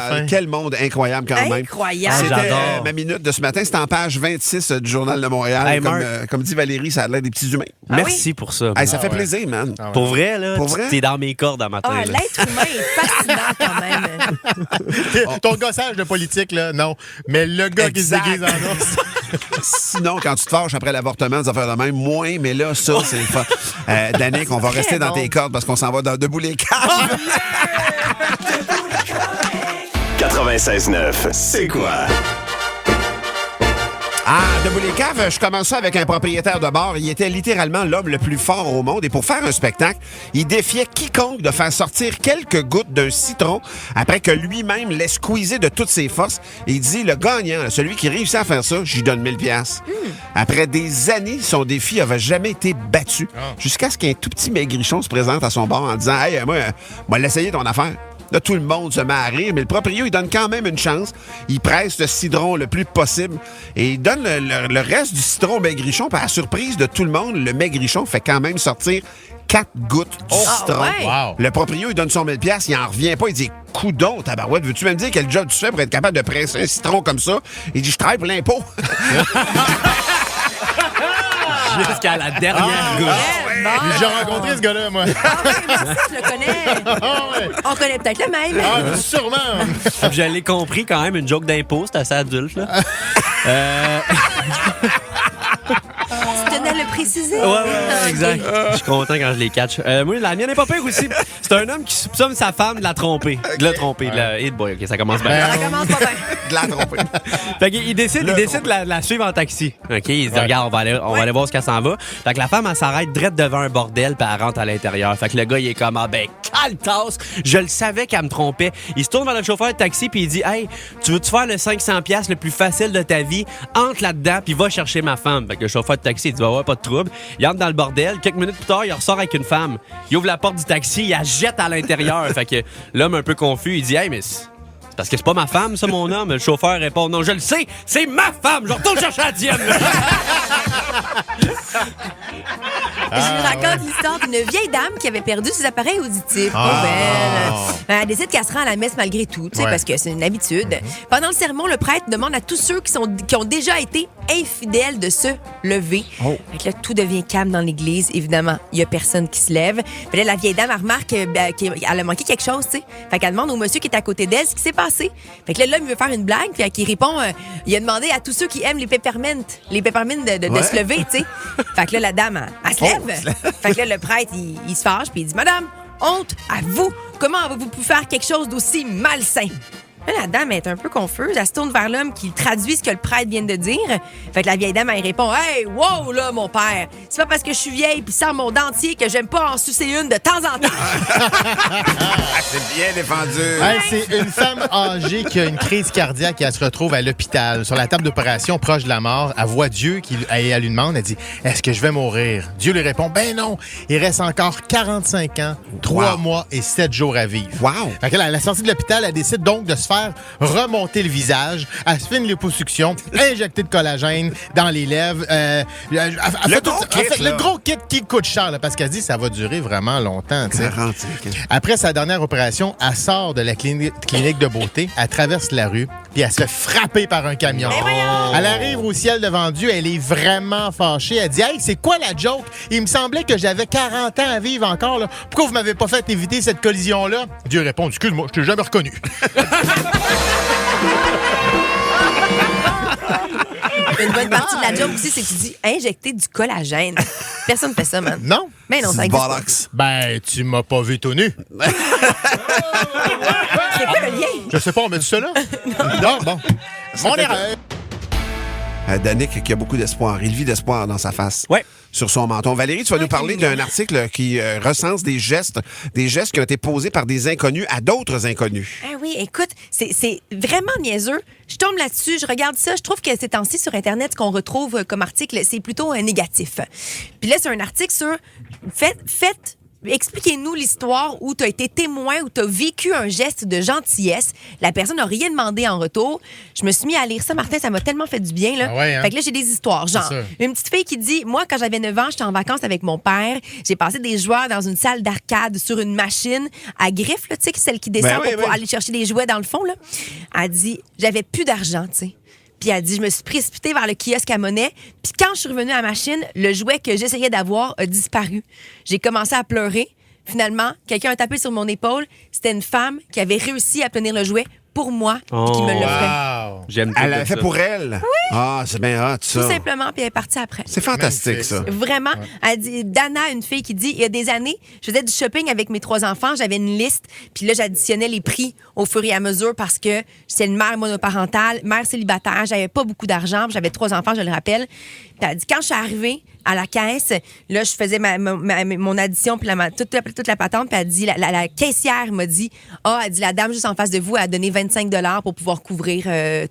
faim. Quel monde incroyable quand même. Incroyable. C'était J'adore. ma minute de ce matin. C'était en page 26 du Journal de Montréal. Hey, comme, Marc. comme dit Valérie, ça a l'air des petits humains. Merci pour ça. Hey, ça fait ouais. plaisir, man. Ah ouais. Pour vrai, là, Pour vrai? t'es dans mes cordes à matin. Ah, là. l'être humain est fascinant quand même. Ton gossage de politique, là, non. Mais le gars qui se Exact. déguise en ours. Sinon, quand tu te fâches après l'avortement, des affaires de même, moins, mais là, ça, c'est le fun. Danick, on va Très rester dans bon. tes cordes parce qu'on s'en va dans Debout les caves. 96.9, c'est quoi? Ah, Debout les caves, je commence ça avec un propriétaire de bar. Il était littéralement l'homme le plus fort au monde. Et pour faire un spectacle, il défiait quiconque de faire sortir quelques gouttes d'un citron après que lui-même l'ait squeezé de toutes ses forces. Et il dit, le gagnant, celui qui réussit à faire ça, j'y donne 1000 piastres. Après des années, son défi n'avait jamais été battu. Jusqu'à ce qu'un tout petit maigrichon se présente à son bar en disant, « Hey, moi, l'essayer ton affaire. » Là, tout le monde se met à rire, mais le proprio, il donne quand même une chance. Il presse le citron le plus possible et il donne le reste du citron au maigrichon. Puis à la surprise de tout le monde, le maigrichon fait quand même sortir 4 gouttes du citron. ouais? Wow. Le proprio, il donne son 1000 piastres, il en revient pas. Il dit, coudon, tabarouette, veux-tu me dire quel job tu fais pour être capable de presser un citron comme ça? Il dit, je travaille pour l'impôt. Jusqu'à la dernière goutte. Bon. J'ai déjà rencontré ce gars-là, moi. Ah oui, merci, je le connais. Ah ouais. On connaît peut-être le même. Ah, sûrement. Puis je l'ai compris quand même, une joke d'impôt, c'est assez adulte, là. Tu tenais à le préciser. Ouais, exact. Je suis content quand je les catch. Moi, la mienne n'est pas pire aussi. C'est un homme qui soupçonne sa femme de la tromper. De la tromper. Hit boy, OK, ça commence bien. Ça commence pas bien. De la tromper. Fait qu'il décide de la suivre en taxi. OK, il se dit, regarde, on va aller voir ce qu'elle s'en va. Fait que la femme, elle s'arrête direct devant un bordel, puis elle rentre à l'intérieur. Fait que le gars, il est comme, ah ben, caltasse, je le savais qu'elle me trompait. Il se tourne vers le chauffeur de taxi, puis il dit, hey, tu veux-tu faire le 500$ le plus facile de ta vie? Entre là-dedans, puis va chercher ma femme. Fait que le chauffeur de taxi, il dit, ouais, pas de trouble. Il entre dans le bordel. Quelques minutes plus tard, il ressort avec une femme. Il ouvre la porte du taxi, il la jette à l'intérieur. Fait que l'homme, un peu confus, il dit, hey, mais parce que c'est pas ma femme, ça, mon homme. Le chauffeur répond, non, je le sais, c'est ma femme. Je retourne chercher la tienne. Je vous raconte l'histoire d'une vieille dame qui avait perdu ses appareils auditifs. Ah. Oh, belle. Elle décide qu'elle se rend à la messe malgré tout, tu sais, Ouais. parce que c'est une habitude. Pendant le sermon, le prêtre demande à tous ceux qui ont déjà été infidèles de se lever. Fait que là, tout devient calme dans l'église. Évidemment, il y a personne qui se lève. Puis là, la vieille dame, elle remarque qu'elle a manqué quelque chose, tu sais. Fait qu'elle demande au monsieur qui est à côté d'elle ce qui s'est passé. Fait que là, l'homme, il veut faire une blague, puis il répond, il a demandé à tous ceux qui aiment les peppermints de se lever, tu sais. Fait que là, la dame, elle se lève. Fait que là, le prêtre, il se fâche, puis il dit, Madame, honte à vous, comment avez-vous pu faire quelque chose d'aussi malsain? Là, la dame est un peu confuse. Elle se tourne vers l'homme qui traduit ce que le prêtre vient de dire. Fait que la vieille dame, elle répond, hey, wow, là, mon père, c'est pas parce que je suis vieille puis sans mon dentier que j'aime pas en sucer une de temps en temps. C'est bien défendu. Hey, c'est une femme âgée qui a une crise cardiaque et elle se retrouve à l'hôpital, sur la table d'opération, proche de la mort. Elle voit Dieu et elle lui demande, elle dit, est-ce que je vais mourir? Dieu lui répond, ben non, il reste encore 45 ans, 3 mois et 7 jours à vivre. Wow. Fait que là, à la sortie de l'hôpital, elle décide donc de se faire remonter le visage. Elle se fait une liposuction, injecter de collagène dans les lèvres. Le gros kit qui coûte cher, là, parce qu'elle dit que ça va durer vraiment longtemps. Tu sais. Garanti. Après sa dernière opération, elle sort de la clinique de beauté, elle traverse la rue, puis elle se fait frapper par un camion. Elle arrive au ciel devant Dieu, elle est vraiment fâchée. Elle dit, hey, c'est quoi la joke? Il me semblait que j'avais 40 ans à vivre encore. Là. Pourquoi vous m'avez pas fait éviter cette collision-là? Dieu répond, excuse-moi, je t'ai jamais reconnu. Une bonne partie de la joke aussi, c'est que tu dis injecter du collagène. Personne ne fait ça, man. Non? Mais non, ça existe pas. Bollocks. Ben, tu m'as pas vu tout nu. C'est quoi le lien? Je sais pas, on met dit ça là? Non, bon. Mon erreur. Danick qui a beaucoup d'espoir. Il vit d'espoir dans sa face. Ouais. Sur son menton. Valérie, tu vas nous parler d'un article qui recense des gestes qui ont été posés par des inconnus à d'autres inconnus. Ah oui, écoute, c'est vraiment niaiseux. Je tombe là-dessus, je regarde ça, je trouve que ces temps-ci sur Internet, ce qu'on retrouve comme article, c'est plutôt négatif. Puis là, c'est un article sur faites expliquez-nous l'histoire où tu as été témoin, où tu as vécu un geste de gentillesse. La personne n'a rien demandé en retour. Je me suis mis à lire ça, Martin, ça m'a tellement fait du bien. Là. Ah ouais, hein? Fait que là, j'ai des histoires. Genre, une petite fille qui dit, moi, quand j'avais 9 ans, j'étais en vacances avec mon père. J'ai passé des joueurs dans une salle d'arcade sur une machine à griffe, tu sais, celle qui descend pour aller chercher des jouets dans le fond. Là. Elle dit, j'avais plus d'argent, tu sais. Puis elle dit, je me suis précipitée vers le kiosque à monnaie. Puis quand je suis revenue à la machine, le jouet que j'essayais d'avoir a disparu. J'ai commencé à pleurer. Finalement, quelqu'un a tapé sur mon épaule. C'était une femme qui avait réussi à obtenir le jouet pour moi et qui me l'offrait. Wow. J'aime tout Elle l'a fait ça. pour elle? Oui. Ah, c'est bien hot, ça. Tout simplement, puis elle est partie après. C'est fantastique, ça. Vraiment. Elle dit, Dana, une fille qui dit, il y a des années, je faisais du shopping avec mes 3 enfants, j'avais une liste, puis là, j'additionnais les prix au fur et à mesure parce que j'étais une mère monoparentale, mère célibataire, j'avais pas beaucoup d'argent, puis j'avais 3 enfants, je le rappelle. Puis elle dit, quand je suis arrivée à la caisse, là, je faisais mon addition, puis toute la patente, puis elle dit, la caissière m'a dit, elle dit, la dame juste en face de vous a donné 25 $ pour pouvoir couvrir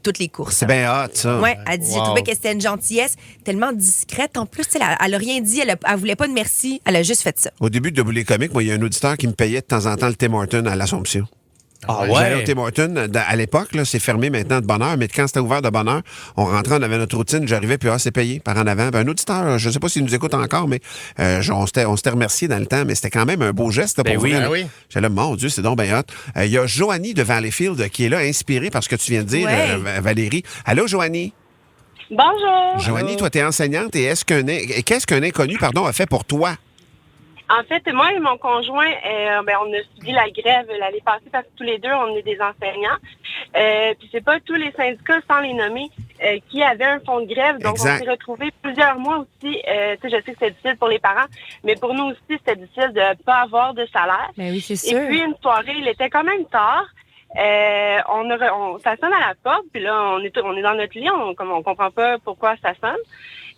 toutes les courses. C'est bien hot, ça. Ouais, elle dit, j'ai trouvé que c'était une gentillesse tellement discrète. En plus, elle a rien dit, elle voulait pas de merci, elle a juste fait ça. Au début de Debout les comiques, moi, il y a un auditeur qui me payait de temps en temps le Tim Hortons à l'Assomption. J'allais au Tim Hortons. À l'époque, là, c'est fermé maintenant de bonne heure, mais quand c'était ouvert de bonne heure, on rentrait, on avait notre routine, j'arrivais, puis c'est payé par en avant. Ben, un auditeur, je ne sais pas s'il nous écoute encore, mais on s'était remercié dans le temps, mais c'était quand même un beau geste. Là, pour oui, vrai, ben oui. J'étais là, mon Dieu, c'est donc bien hot. Il y a Joanie de Valleyfield qui est là, inspirée par ce que tu viens de dire, Valérie. Allô, Joanie? Bonjour. Joanie, toi, tu es enseignante et qu'est-ce qu'un inconnu, a fait pour toi? En fait, moi et mon conjoint, on a subi la grève l'année passée parce que tous les deux, on est des enseignants. Puis c'est pas tous les syndicats, sans les nommer, qui avaient un fonds de grève. Donc, Exact. on s'est retrouvés plusieurs mois aussi. Je sais que c'était difficile pour les parents, mais pour nous aussi, c'était difficile de pas avoir de salaire. Ben oui, c'est Et sûr. puis, une soirée, il était quand même tard. Ça sonne à la porte, puis là, on est dans notre lit, on comprend pas pourquoi ça sonne.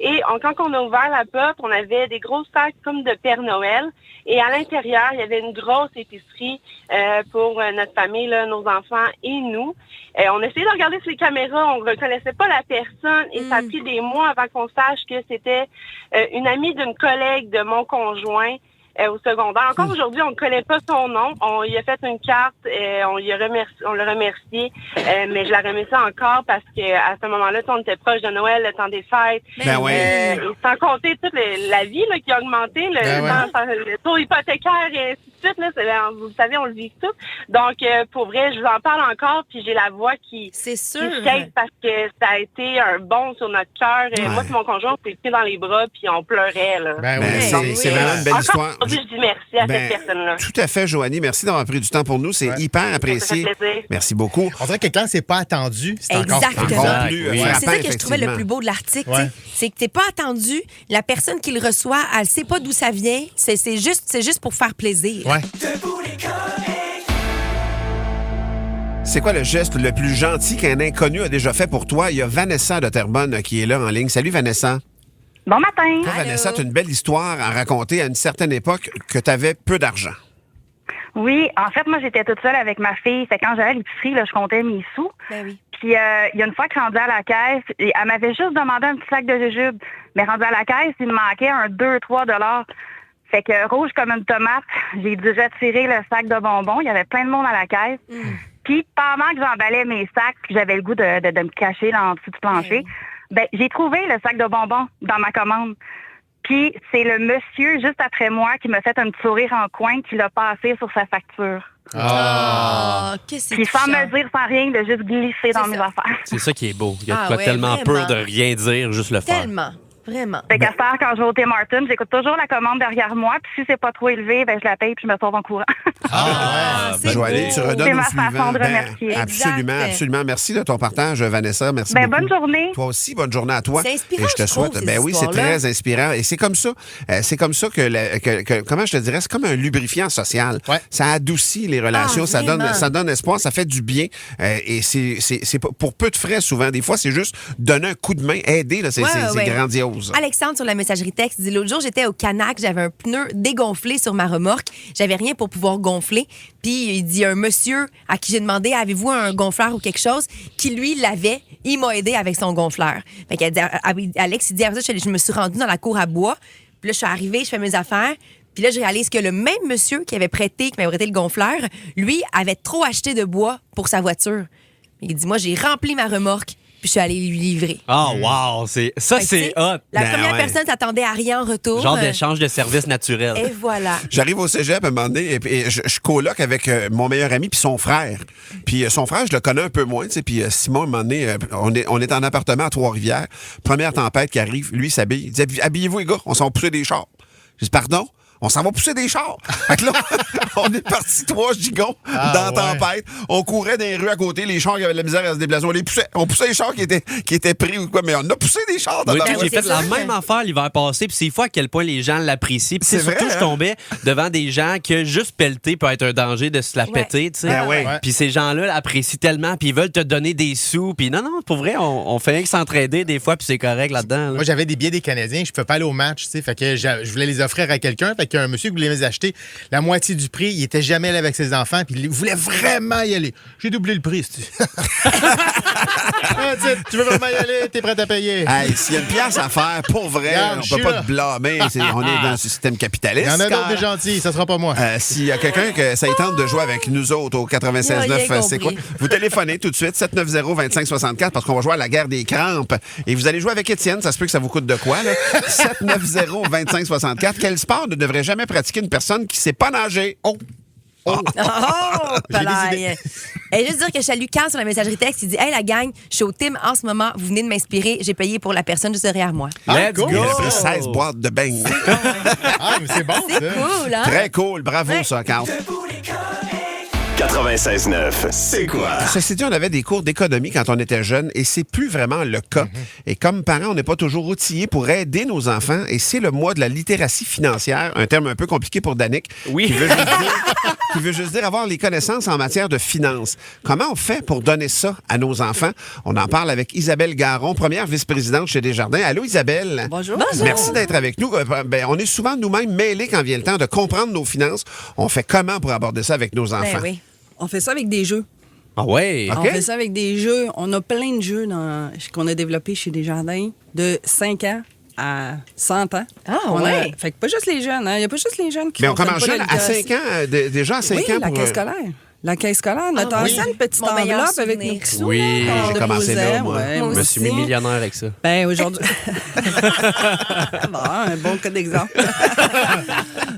Et quand on a ouvert la porte, on avait des gros sacs comme de Père Noël. Et à l'intérieur, il y avait une grosse épicerie pour notre famille, là, nos enfants et nous. On essayait de regarder sur les caméras, on reconnaissait pas la personne. Et ça a pris des mois avant qu'on sache que c'était une amie d'une collègue de mon conjoint. Au secondaire. Encore aujourd'hui, on ne connaît pas son nom. On lui a fait une carte, on l'a remercié, mais je la remercie encore parce que à ce moment-là, on était proche de Noël, le temps des fêtes. Ben oui. Et sans compter toute la vie là, qui a augmenté, le taux hypothécaire et ainsi de suite. Là, vous le savez, on le vit tout. Donc, pour vrai, je vous en parle encore, puis j'ai la voix qui shake parce que ça a été un bond sur notre cœur. Moi et mon conjoint, on s'est pris dans les bras, puis on pleurait. Là. Ben oui. C'est vraiment une belle Encore histoire. aujourd'hui, je dis merci à cette personne-là. Tout à fait, Joanie. Merci d'avoir pris du temps pour nous. C'est hyper apprécié. Ça fait plaisir. Merci beaucoup. On dirait que quand c'est pas attendu, c'est encore Exactement. Encore plus Oui. frappant, C'est ça que je trouvais le effectivement. plus beau de l'article. Ouais. tu sais. C'est que t'es pas attendu. La personne qui le reçoit, elle sait pas d'où ça vient. C'est juste pour faire plaisir. Ouais. C'est quoi le geste le plus gentil qu'un inconnu a déjà fait pour toi? Il y a Vanessa de Terrebonne qui est là en ligne. Salut, Vanessa. Bon matin. Toi, Allô? Vanessa, tu as une belle histoire à raconter à une certaine époque que tu avais peu d'argent. Oui, en fait, moi, j'étais toute seule avec ma fille. Fait que quand j'allais à l'épicerie, là, je comptais mes sous. Ben oui. Puis, il y a une fois que je suis rendue à la caisse, et elle m'avait juste demandé un petit sac de jujubes. Mais rendue à la caisse, il me manquait un 2-3 $. Fait que rouge comme une tomate, j'ai dû retirer le sac de bonbons. Il y avait plein de monde à la caisse. Puis, pendant que j'emballais mes sacs, puis j'avais le goût de me cacher là en dessous du plancher, j'ai trouvé le sac de bonbons dans ma commande. Puis, c'est le monsieur juste après moi qui m'a fait un petit sourire en coin qui l'a passé sur sa facture. Ah, qu'est-ce que Puis, c'est sans touchant. me dire, sans rien, de juste glisser dans C'est mes ça. affaires. C'est ça qui est beau. Il y a de Ah quoi ouais, tellement vraiment. peur de rien dire, juste le faire. Tellement. Vraiment. Fait qu'à cette heure, quand je vais au Tim Hortons, j'écoute toujours la commande derrière moi. Puis si c'est pas trop élevé, je la paye puis je me sauve en courant. C'est Joanie, beau. tu redonnes C'est au ma suivant. façon de remercier. Absolument, Exact. absolument. Merci de ton partage, Vanessa. Merci beaucoup. Bonne journée. Toi aussi, bonne journée à toi. C'est inspirant, Et je te je trouve, souhaite. ces Ben oui, c'est histoires-là. très inspirant. Et c'est comme ça que comment je te dirais, c'est comme un lubrifiant social. Ouais. Ça adoucit les relations, Ah, vraiment. ça donne espoir, ça fait du bien. Et c'est pour peu de frais souvent. Des fois, c'est juste donner un coup de main, aider. Là, c'est Ouais. grandiose. Alexandre, sur la messagerie texte, dit l'autre jour, j'étais au Canac, j'avais un pneu dégonflé sur ma remorque. J'avais rien pour pouvoir gonfler. Puis il dit un monsieur à qui j'ai demandé avez-vous un gonfleur ou quelque chose qui lui l'avait. Il m'a aidé avec son gonfleur. Fait qu'elle dit, Alex, il dit après ça, je me suis rendue dans la cour à bois. Puis là, je suis arrivée, je fais mes affaires. Puis là, je réalise que le même monsieur qui m'avait prêté le gonfleur, lui, avait trop acheté de bois pour sa voiture. Il dit, moi, j'ai rempli ma remorque, puis je suis allée lui livrer. Ah, wow! C'est hot. La Ben première ouais. personne s'attendait à rien en retour. Genre d'échange de services naturels. Et voilà. J'arrive au cégep à un moment donné et je coloc avec mon meilleur ami puis son frère. Puis son frère, je le connais un peu moins, tu sais. Puis Simon, à un moment donné, on est en appartement à Trois-Rivières. Première tempête qui arrive, lui il s'habille. Il dit, habillez-vous les gars, on s'en va pousser des chars. Je dis, pardon? On s'en va pousser des chars. Fait que là, on est partis 3 gigons dans la tempête. On courait dans les rues à côté. Les chars qui avaient de la misère à se déplacer. On les poussait. On poussait les chars qui étaient pris ou quoi. Mais on a poussé des chars dans Oui, la j'ai voiture. fait la même affaire l'hiver passé, puis c'est fou à quel point les gens l'apprécient. Puis C'est surtout, vrai, je hein? tombais devant des gens que juste pelleter peut être un danger de se la péter, tu sais. Ben ouais. Puis ces gens-là l'apprécient tellement, puis ils veulent te donner des sous. Puis non, pour vrai, on fait rien que s'entraider des fois, puis c'est correct là-dedans. là. Moi, j'avais des billets des Canadiens, je ne pouvais pas aller au match, tu sais. Fait que je voulais les offrir à quelqu'un. Fait qu'un monsieur qui voulait les acheter la moitié du prix, il était jamais allé avec ses enfants, puis il voulait vraiment y aller. J'ai doublé le prix, c'est-tu. Tu veux vraiment y aller, t'es prêt à payer. Hey, s'il y a une pièce à faire, pour vrai, Regarde, on je peut suis pas là. te blâmer. On est dans un système capitaliste. Il y en a d'autres Car- des gentils, ça sera pas moi. S'il y a quelqu'un que ça y tente de jouer avec nous autres au Il a 96.9, rien c'est quoi? compris. Vous téléphonez tout de suite, 790-2564, parce qu'on va jouer à la guerre des crampes. Et vous allez jouer avec Étienne, ça se peut que ça vous coûte de quoi, là? 790-2564. Quel sport ne devrait jamais pratiquer une personne qui sait pas nager? Oh! Oh, J'ai des palaille. Et juste dire que je salue Carl sur la messagerie texte. Il dit, hey, la gang, je suis au team en ce moment. Vous venez de m'inspirer. J'ai payé pour la personne juste derrière moi. Let's cool. Il go! a pris 16 boîtes de beignes. Ah, mais c'est bon, C'est ça. cool, hein? Très cool. Bravo, Ouais. ça, Carl. 96.9, c'est quoi? Ceci dit, on avait des cours d'économie quand on était jeune et c'est plus vraiment le cas. Et comme parents, on n'est pas toujours outillés pour aider nos enfants et c'est le mois de la littératie financière, un terme un peu compliqué pour Danick, Oui. qui veut juste dire avoir les connaissances en matière de finances. Comment on fait pour donner ça à nos enfants? On en parle avec Isabelle Garon, première vice-présidente chez Desjardins. Allô, Isabelle? Bonjour. Merci d'être avec nous. On est souvent nous-mêmes mêlés quand vient le temps de comprendre nos finances. On fait comment pour aborder ça avec nos enfants? Ben oui. On fait ça avec des jeux. Ah ouais! OK. On fait ça avec des jeux. On a plein de jeux qu'on a développés chez Desjardins de 5 ans à 100 ans. Ah, ouais. Fait que pas juste les jeunes. Il n'y a pas juste les jeunes qui Mais on comprennent commence pas jeune la à littératie. 5 ans, déjà à 5 Oui, ans la pour... caisse scolaire. La caisse scolaire, notre Ah, oui. ancienne petite Mon meilleur enveloppe avec souvenir. nos petits sous. Oui, là, qu'on j'ai commencé déposait. là, moi. Ouais, Moi Je me suis mis aussi. millionnaire avec ça. Ben, aujourd'hui. Bon, un bon cas d'exemple.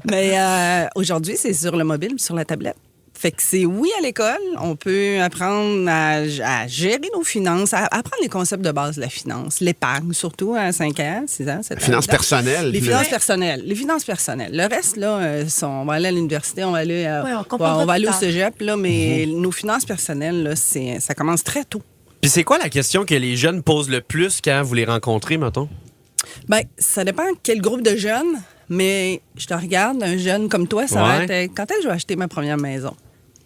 Mais aujourd'hui, c'est sur le mobile, sur la tablette. Fait que c'est oui à l'école, on peut apprendre à gérer nos finances, à apprendre les concepts de base de la finance, l'épargne surtout à 5 ans, 6 ans, 7 ans. Finances personnelles. Les finances personnelles. Les finances personnelles. Le reste, là, on va aller à l'université, on va aller, Ouais, on comprendra on va aller plus au tard. cégep, là, mais nos finances personnelles, là, ça commence très tôt. Puis c'est quoi la question que les jeunes posent le plus quand vous les rencontrez, mettons? Bien, ça dépend quel groupe de jeunes, mais je te regarde, un jeune comme toi, ça va Ouais. être quand est-ce que je vais acheter ma première maison?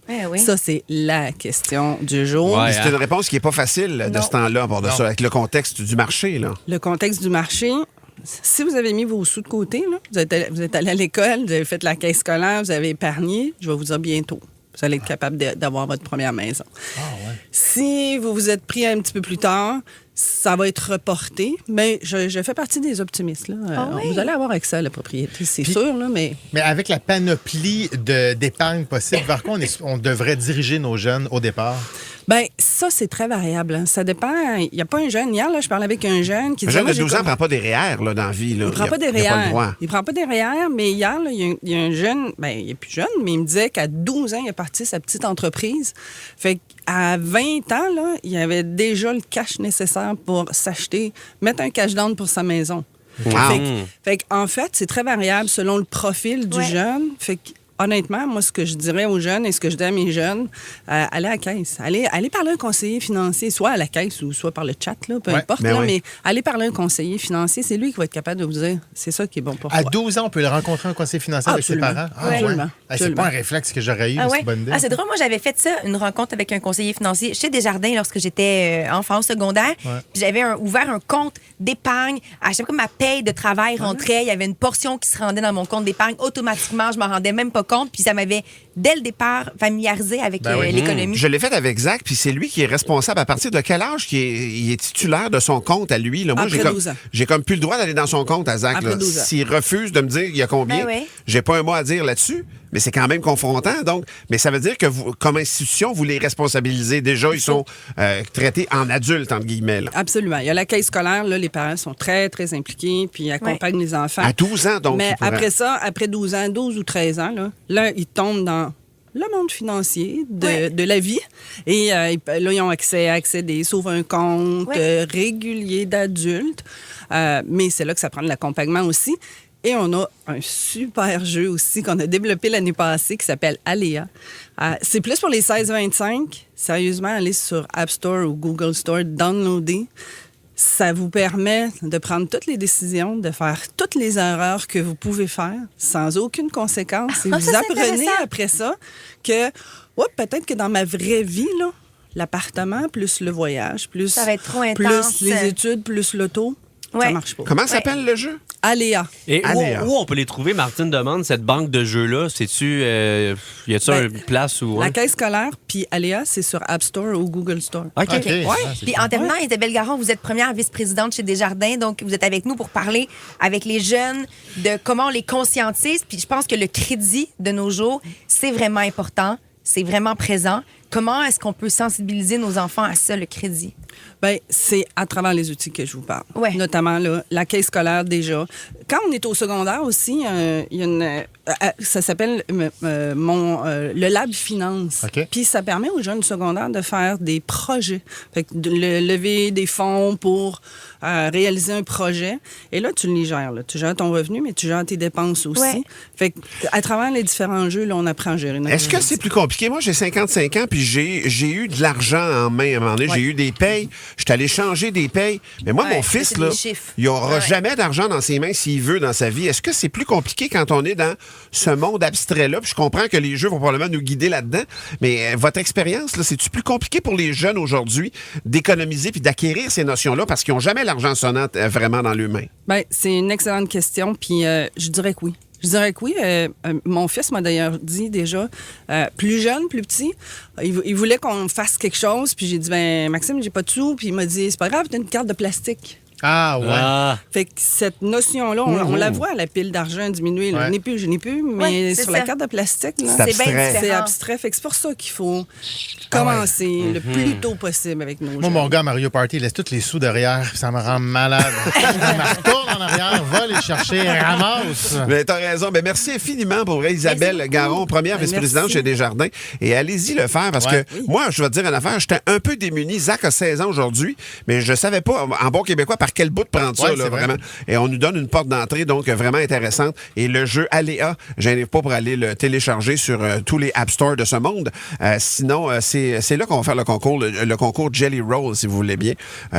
Ben oui. Ça, c'est la question du jour. Ouais. C'est une réponse qui n'est pas facile de Non. ce temps-là, pour de ça, avec le contexte du marché. Là. Le contexte du marché, si vous avez mis vos sous de côté, là, vous êtes allé à l'école, vous avez fait la caisse scolaire, vous avez épargné, je vais vous dire bientôt. Vous allez être capable d'avoir votre première maison. Si vous vous êtes pris un petit peu plus tard, ça va être reporté. Mais je fais partie des optimistes. Là. oui? Vous allez avoir accès à la propriété, c'est sûr, là, mais... Mais avec la panoplie d'épargne possible, vers quoi on devrait diriger nos jeunes au départ? Bien, ça, c'est très variable. Hein. Ça dépend. Il n'y a pas un jeune. Hier, là, je parlais avec un jeune qui Un disait... jeune moi, de j'ai 12 ans ne comme- prend pas des REER là, dans la vie. Là. Il prend pas des Il a pas le REER. droit. Il prend pas des REER, mais hier, là, il y a un jeune, ben, il est plus jeune, mais il me disait qu'à 12 ans, il a parti sa petite entreprise. Fait qu'à 20 ans, là, il avait déjà le cash nécessaire pour s'acheter, mettre un cash down pour sa maison. Wow. Fait qu'en fait, c'est très variable selon le profil du Ouais. jeune. Fait que, honnêtement, moi, ce que je dirais aux jeunes et ce que je dis à mes jeunes, allez à la caisse. Allez parler à un conseiller financier, soit à la caisse ou soit par le chat, là, peu Ouais, importe. ben là, oui. Mais allez parler à un conseiller financier. C'est lui qui va être capable de vous dire c'est ça qui est bon pour À toi. 12 ans, on peut le rencontrer un conseiller financier avec ses Absolument. parents? Ouais. Absolument. Hey, c'est Absolument. pas un réflexe que j'aurais eu, Ah mais c'est ouais? une bonne idée. Ah, c'est drôle. Moi, j'avais fait ça, une rencontre avec un conseiller financier chez Desjardins lorsque j'étais enfant au secondaire. Puis j'avais ouvert un compte d'épargne. À chaque fois que ma paye de travail rentrait, il y avait une portion qui se rendait dans mon compte d'épargne. Automatiquement, je m'en rendais même pas compte. Puis ça m'avait, dès le départ, familiarisé avec l'économie. Je l'ai fait avec Zach, puis c'est lui qui est responsable. À partir de quel âge il est titulaire de son compte à lui? Là? Moi, Après 12 ans. j'ai comme plus le droit d'aller dans son compte à Zach. Après 12 ans. S'il refuse de me dire il y a combien, j'ai pas un mot à dire là-dessus. Mais c'est quand même confrontant, donc. Mais ça veut dire que vous, comme institution, vous les responsabilisez. Déjà, ils sont traités en adultes, entre guillemets. Là. Absolument. Il y a la caisse scolaire, là, les parents sont très, très impliqués, puis accompagnent les enfants. À 12 ans, donc. Mais après ça, après 12 ans, 12 ou 13 ans, là ils tombent dans le monde financier de la vie. Et là, ils ont accès à des sauve un compte régulier d'adultes. Mais c'est là que ça prend de l'accompagnement aussi. Et on a un super jeu aussi qu'on a développé l'année passée qui s'appelle Aléa. C'est plus pour les 16-25. Sérieusement, allez sur App Store ou Google Store, downloader. Ça vous permet de prendre toutes les décisions, de faire toutes les erreurs que vous pouvez faire sans aucune conséquence. Et vous apprenez après ça que peut-être que dans ma vraie vie, là, l'appartement plus le voyage, plus, ça va être trop intense. Plus les études, plus l'auto, ça marche pas. Comment s'appelle le jeu? Aléa. Et où on peut les trouver, Martine demande, cette banque de jeux-là? C'est-tu. Y a-tu une place où. La caisse scolaire, puis Aléa, c'est sur App Store ou Google Store. OK. Puis en terminant, Isabelle Garon, vous êtes première vice-présidente chez Desjardins, donc vous êtes avec nous pour parler avec les jeunes de comment on les conscientise. Puis je pense que le crédit de nos jours, c'est vraiment important, c'est vraiment présent. Comment est-ce qu'on peut sensibiliser nos enfants à ça, le crédit? Bien, c'est à travers les outils que je vous parle. Ouais. Notamment là, la caisse scolaire déjà. Quand on est au secondaire aussi, il y a une... ça s'appelle le Lab Finance. Okay. Puis ça permet aux jeunes secondaires de faire des projets. Fait que de lever des fonds pour réaliser un projet. Et là, tu les gères. Là. Tu gères ton revenu, mais tu gères tes dépenses aussi. Ouais. Fait que à travers les différents jeux, là, on apprend à gérer notre Est-ce que c'est plus compliqué? Moi, j'ai 55 ans, puis j'ai eu de l'argent en main à un moment donné. J'ai eu des payes. Je suis allé changer des payes. Mais moi, mon fils, là, il n'aura jamais d'argent dans ses mains s'il veut dans sa vie. Est-ce que c'est plus compliqué quand on est dans ce monde abstrait-là? Puis je comprends que les jeux vont probablement nous guider là-dedans. Mais votre expérience, là, c'est-tu plus compliqué pour les jeunes aujourd'hui d'économiser puis d'acquérir ces notions-là parce qu'ils n'ont jamais l'argent sonnant vraiment dans leurs mains? Bien, c'est une excellente question. Puis je dirais que oui. Je dirais que oui. Mon fils m'a d'ailleurs dit déjà, plus jeune, plus petit, il voulait qu'on fasse quelque chose. Puis j'ai dit, ben Maxime, j'ai pas de sous. Puis il m'a dit, c'est pas grave, t'as une carte de plastique. Ah, ouais. Fait que cette notion-là, on la voit, la pile d'argent diminuer. Là. Je n'ai plus, mais sur la carte de plastique, là, c'est abstrait. Fait que c'est pour ça qu'il faut commencer le plus tôt possible avec nos jeunes. Mon gars, Mario Party, il laisse tous les sous derrière, ça me rend malade. Il me retourne en arrière, va les chercher, ramasse. Mais t'as raison. Ben, merci infiniment pour vrai, Isabelle Garon, première vice-présidente chez Desjardins. Et allez-y le faire parce que moi, je vais te dire une affaire, j'étais un peu démuni. Zach a 16 ans aujourd'hui, mais je savais pas, en bon québécois, par quel bout de prendre ça, là, vraiment. Et on nous donne une porte d'entrée, donc vraiment intéressante. Et le jeu Aléa, je n'arrive pas pour aller le télécharger sur tous les App Store de ce monde. Sinon, c'est là qu'on va faire le concours Jelly Roll, si vous voulez bien.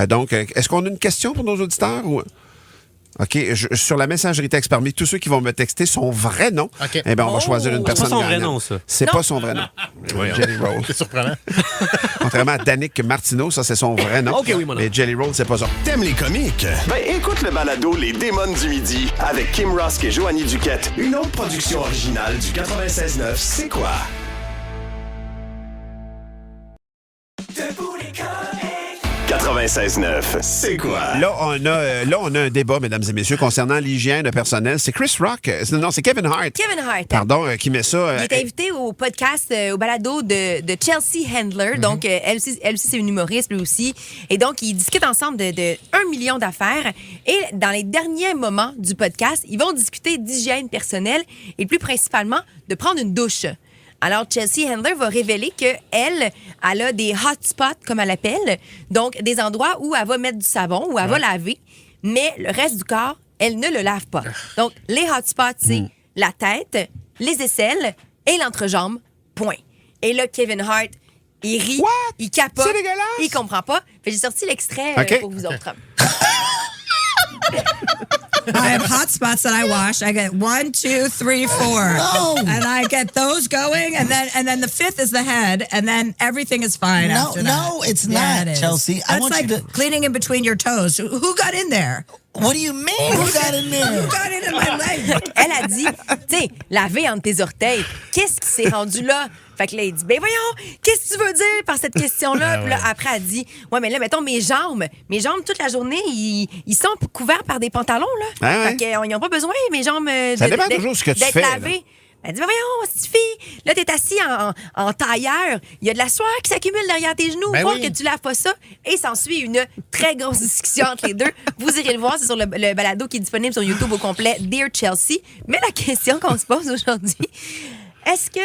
Donc, est-ce qu'on a une question pour nos auditeurs ou... OK. Sur la messagerie texte, parmi tous ceux qui vont me texter son vrai nom, eh ben, on va choisir une personne. C'est pas son gagnante. vrai nom, ça. C'est pas son vrai nom. Jelly Roll. C'est surprenant. Contrairement à Danick Martineau, ça, c'est son vrai nom. OK, oui, mon nom. Mais Jelly Roll, c'est pas ça. T'aimes les comiques? Ben écoute le balado Les Démons du Midi avec Kim Rusk et Joanie Duquette. Une autre production originale du 96.9 C'est quoi? Debout les comiques! 96.9 C'est quoi? Là, on a un débat, mesdames et messieurs, concernant l'hygiène personnelle. C'est Chris Rock. Non, c'est Kevin Hart. Kevin Hart. Pardon, qui met ça. Il est invité au podcast, au balado de Chelsea Handler. Donc, elle aussi, c'est une humoriste, lui aussi. Et donc, ils discutent ensemble de 1 million d'affaires. Et dans les derniers moments du podcast, ils vont discuter d'hygiène personnelle et plus principalement de prendre une douche. Alors, Chelsea Handler va révéler qu'elle a des hot spots, comme elle appelle, donc des endroits où elle va mettre du savon, où elle va laver, mais le reste du corps, elle ne le lave pas. Donc, les hot spots, c'est la tête, les aisselles et l'entrejambe, point. Et là, Kevin Hart, il rit, il capote, c'est dégueulasse! Il comprend pas. Fait que j'ai sorti l'extrait pour vous autres. I have hot spots that I wash. I get 1, 2, 3, 4. And I get those going, and then the fifth is the head, and then everything is fine after that. No, it's not, it is. Chelsea. That's like cleaning in between your toes. Who got in there? What do you mean? Who got in there? Who got into my leg? Elle a dit, tu sais, laver entre tes orteils. Qu'est-ce qui s'est rendu là? Fait que là, il dit, ben voyons, qu'est-ce que tu veux dire par cette question-là? Puis là, après, elle dit, ouais, mais là, mettons, mes jambes, toute la journée, ils sont couverts par des pantalons, là. Ouais, ouais. Fait qu'ils n'ont pas besoin, mes jambes, Ça dépend toujours de ce que tu d'être fais, là. lavées. Elle dit, ben voyons, petite fille, là, t'es assis en tailleur. Il y a de la sueur qui s'accumule derrière tes genoux. Ben Voir oui. que tu laves pas ça. Et s'ensuit une très grosse discussion entre les deux. Vous irez le voir, c'est sur le balado qui est disponible sur YouTube au complet, Dear Chelsea. Mais la question qu'on se pose aujourd'hui, est-ce que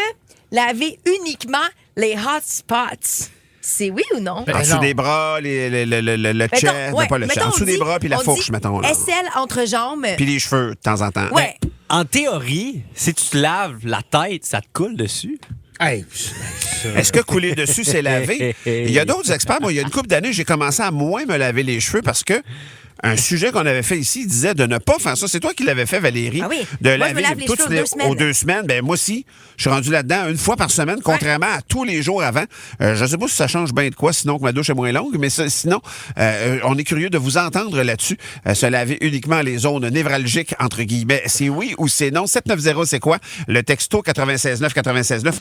laver uniquement les hot spots, c'est oui ou non? Ben, En dessous non. des bras, le chest, pas le chest, en dessous des bras, puis la fourche, mettons. Là. Aisselle entre jambes. Puis les cheveux, de temps en temps. Ouais. En théorie, si tu te laves la tête, ça te coule dessus. Hey, Est-ce que couler dessus, c'est laver? Il y a d'autres experts. Moi, il y a une couple d'années, j'ai commencé à moins me laver les cheveux parce que un sujet qu'on avait fait ici disait de ne pas faire ça. C'est toi qui l'avais fait, Valérie. Ah oui. De Moi, je me laver lave les toi, cheveux tu aux 2 semaines. aux 2 semaines. Ben, moi aussi, je suis rendu là-dedans une fois par semaine, contrairement à tous les jours avant. Je ne sais pas si ça change bien de quoi, sinon que ma douche est moins longue, mais sinon, on est curieux de vous entendre là-dessus. Se laver uniquement les zones névralgiques, entre guillemets. C'est oui ou c'est non? 790, c'est quoi? Le texto 96.9, 96.9.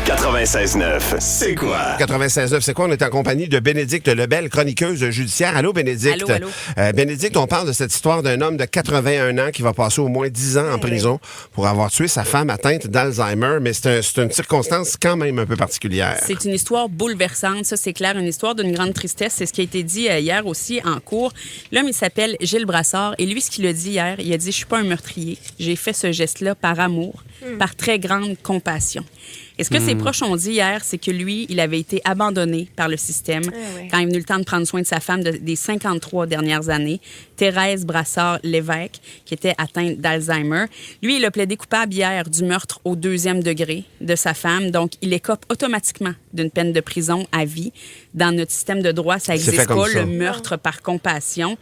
96.9, c'est quoi? 96.9, c'est quoi? On est en compagnie de Bénédicte Lebel, chroniqueuse judiciaire. Allô, Bénédicte? Allô, Bénédicte, on parle de cette histoire d'un homme de 81 ans qui va passer au moins 10 ans en prison pour avoir tué sa femme atteinte d'Alzheimer, mais c'est une circonstance quand même un peu particulière. C'est une histoire bouleversante, ça c'est clair, une histoire d'une grande tristesse. C'est ce qui a été dit hier aussi en cours. L'homme, il s'appelle Gilles Brassard et lui, ce qu'il a dit hier, il a dit « Je suis pas un meurtrier, j'ai fait ce geste-là par amour, par très grande compassion ». Et ce que ses proches ont dit hier, c'est que lui, il avait été abandonné par le système quand il est venu le temps de prendre soin de sa femme des 53 dernières années, Thérèse Brassard-Lévesque, qui était atteinte d'Alzheimer. Lui, il a plaidé coupable hier du meurtre au 2e degré de sa femme. Donc, il écope automatiquement d'une peine de prison à vie. Dans notre système de droit, ça n'existe pas, le meurtre par compassion.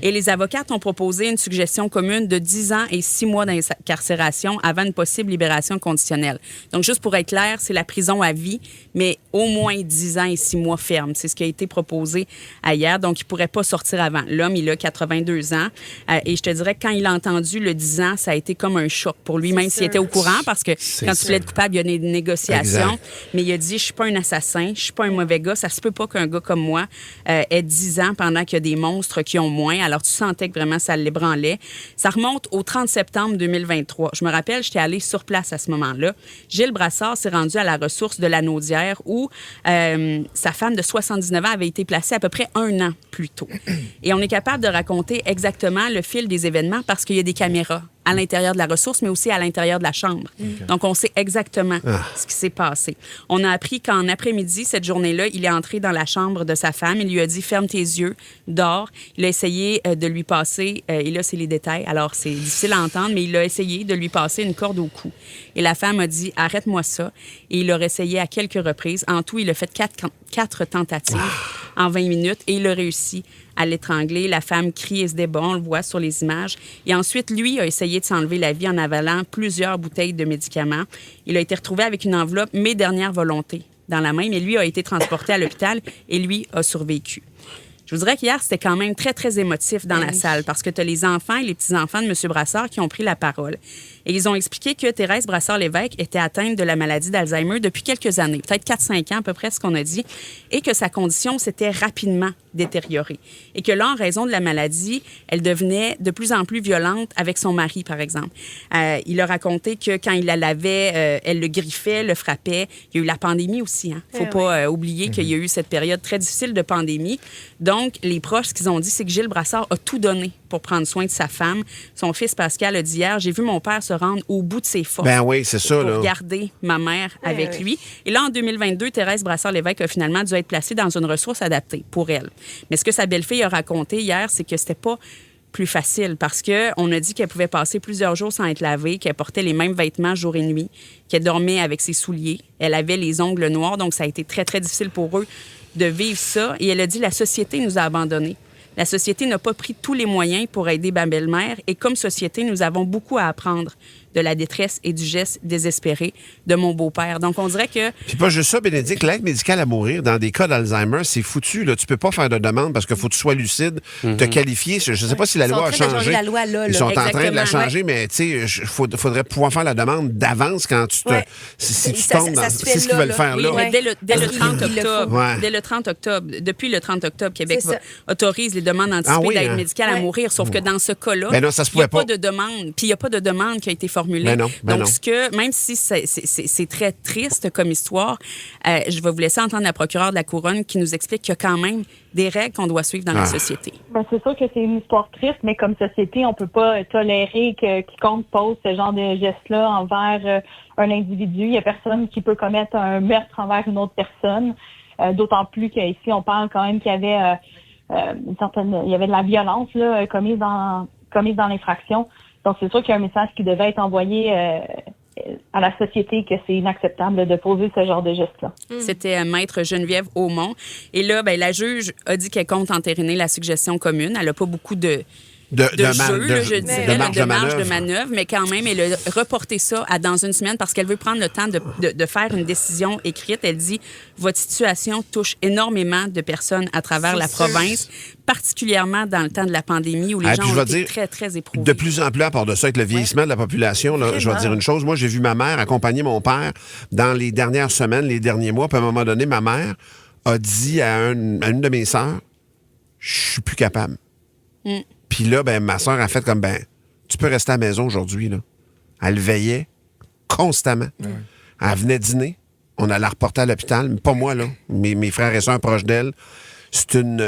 Et les avocates ont proposé une suggestion commune de 10 ans et 6 mois d'incarcération avant une possible libération conditionnelle. Donc, juste pour être clair, c'est la prison à vie, mais au moins 10 ans et 6 mois ferme. C'est ce qui a été proposé hier. Donc, il ne pourrait pas sortir avant. L'homme, il a 82 ans. Et je te dirais que quand il a entendu le 10 ans, ça a été comme un choc pour lui, même s'il était au courant, parce que quand tu plaides coupable, il y a des négociations. Exact. Mais il a dit, je ne suis pas un assassin, je ne suis pas un mauvais gars. Ça ne se peut pas qu'un gars comme moi ait 10 ans pendant qu'il y a des monstres qui ont moins. Alors, tu sentais que vraiment, ça l'ébranlait. Ça remonte au 30 septembre 2023. Je me rappelle, j'étais allée sur place à ce moment-là. Gilles Brassard s'est rendu à la ressource de la Naudière où sa femme de 79 ans avait été placée à peu près 1 an plus tôt. Et on est capable de raconter exactement le fil des événements parce qu'il y a des caméras à l'intérieur de la ressource, mais aussi à l'intérieur de la chambre. Okay. Donc, on sait exactement ce qui s'est passé. On a appris qu'en après-midi, cette journée-là, il est entré dans la chambre de sa femme. Il lui a dit « Ferme tes yeux, dors ». Il a essayé de lui passer, et là, c'est les détails, alors c'est difficile à entendre, mais il a essayé de lui passer une corde au cou. Et la femme a dit « Arrête-moi ça ». Et il a essayé à quelques reprises. En tout, il a fait 4 tentatives en 20 minutes et il a réussi à l'étrangler. La femme crie et se débat, on le voit sur les images. Et ensuite, lui a essayé de s'enlever la vie en avalant plusieurs bouteilles de médicaments. Il a été retrouvé avec une enveloppe « Mes dernières volontés » dans la main, mais lui a été transporté à l'hôpital et lui a survécu. Je vous dirais qu'hier, c'était quand même très, très émotif dans la salle parce que tu as les enfants et les petits-enfants de M. Brassard qui ont pris la parole. Et ils ont expliqué que Thérèse Brassard-Lévesque était atteinte de la maladie d'Alzheimer depuis quelques années, peut-être 4-5 ans à peu près, ce qu'on a dit, et que sa condition s'était rapidement détériorée. Et que là, en raison de la maladie, elle devenait de plus en plus violente avec son mari, par exemple. Il a raconté que quand il la lavait, elle le griffait, le frappait. Il y a eu la pandémie aussi. Il ne faut pas oublier qu'il y a eu cette période très difficile de pandémie. Donc, les proches, ce qu'ils ont dit, c'est que Gilles Brassard a tout donné pour prendre soin de sa femme. Son fils Pascal a dit hier, j'ai vu mon père se rendre au bout de ses forces. Ben oui, c'est ça, pour garder ma mère avec lui. Et là, en 2022, Thérèse Brassard-Lévesque a finalement dû être placée dans une ressource adaptée pour elle. Mais ce que sa belle-fille a raconté hier, c'est que c'était pas plus facile parce qu'on a dit qu'elle pouvait passer plusieurs jours sans être lavée, qu'elle portait les mêmes vêtements jour et nuit, qu'elle dormait avec ses souliers. Elle avait les ongles noirs, donc ça a été très, très difficile pour eux de vivre ça. Et elle a dit, la société nous a abandonnés. La société n'a pas pris tous les moyens pour aider ma belle-mère et comme société, nous avons beaucoup à apprendre de la détresse et du geste désespéré de mon beau-père. Donc, on dirait que... Puis pas juste ça, Bénédicte, l'aide médicale à mourir, dans des cas d'Alzheimer, c'est foutu. Là. Tu peux pas faire de demande parce qu'il faut que tu sois lucide, te qualifier. Je sais pas si la loi a changé. Ils sont en train de la changer, mais tu sais, faudrait pouvoir faire la demande d'avance quand tu te... Si tu tombes dans... C'est ce qu'ils veulent faire là. Mais dès le 30 octobre, dès le 30 octobre, depuis le 30 octobre, Québec autorise les demandes anticipées d'aide médicale à mourir, sauf que dans ce cas-là, il n'y a pas de demande. Puis il n'y a pas de demande qui a été formulée. Donc, même si c'est très triste comme histoire, je vais vous laisser entendre la procureure de la Couronne qui nous explique qu'il y a quand même des règles qu'on doit suivre dans la société. Ben, c'est sûr que c'est une histoire triste, mais comme société, on peut pas tolérer que quiconque pose ce genre de geste-là envers un individu. Il y a personne qui peut commettre un meurtre envers une autre personne. D'autant plus qu'ici, on parle quand même qu'il y avait il y avait de la violence là, commise dans l'infraction. Donc, c'est sûr qu'il y a un message qui devait être envoyé à la société que c'est inacceptable de poser ce genre de geste-là. C'était Maître Geneviève Aumont. Et là, la juge a dit qu'elle compte entériner la suggestion commune. Elle n'a pas beaucoup de marge de manœuvre, mais quand même, elle a reporté ça dans une semaine parce qu'elle veut prendre le temps de faire une décision écrite. Elle dit « Votre situation touche énormément de personnes à travers la province, particulièrement dans le temps de la pandémie où les gens ont été très, très éprouvés. » De plus en plus, à part de ça, avec le vieillissement de la population, là, je vais dire une chose. Moi, j'ai vu ma mère accompagner mon père dans les dernières semaines, les derniers mois. Puis à un moment donné, ma mère a dit à une de mes sœurs « Je suis plus capable. » Puis là, ma soeur a fait comme, tu peux rester à la maison aujourd'hui, là. Elle veillait constamment. Elle venait dîner. On allait la reporter à l'hôpital. Mais pas moi, là. Mes frères et sœurs proches d'elle. C'est une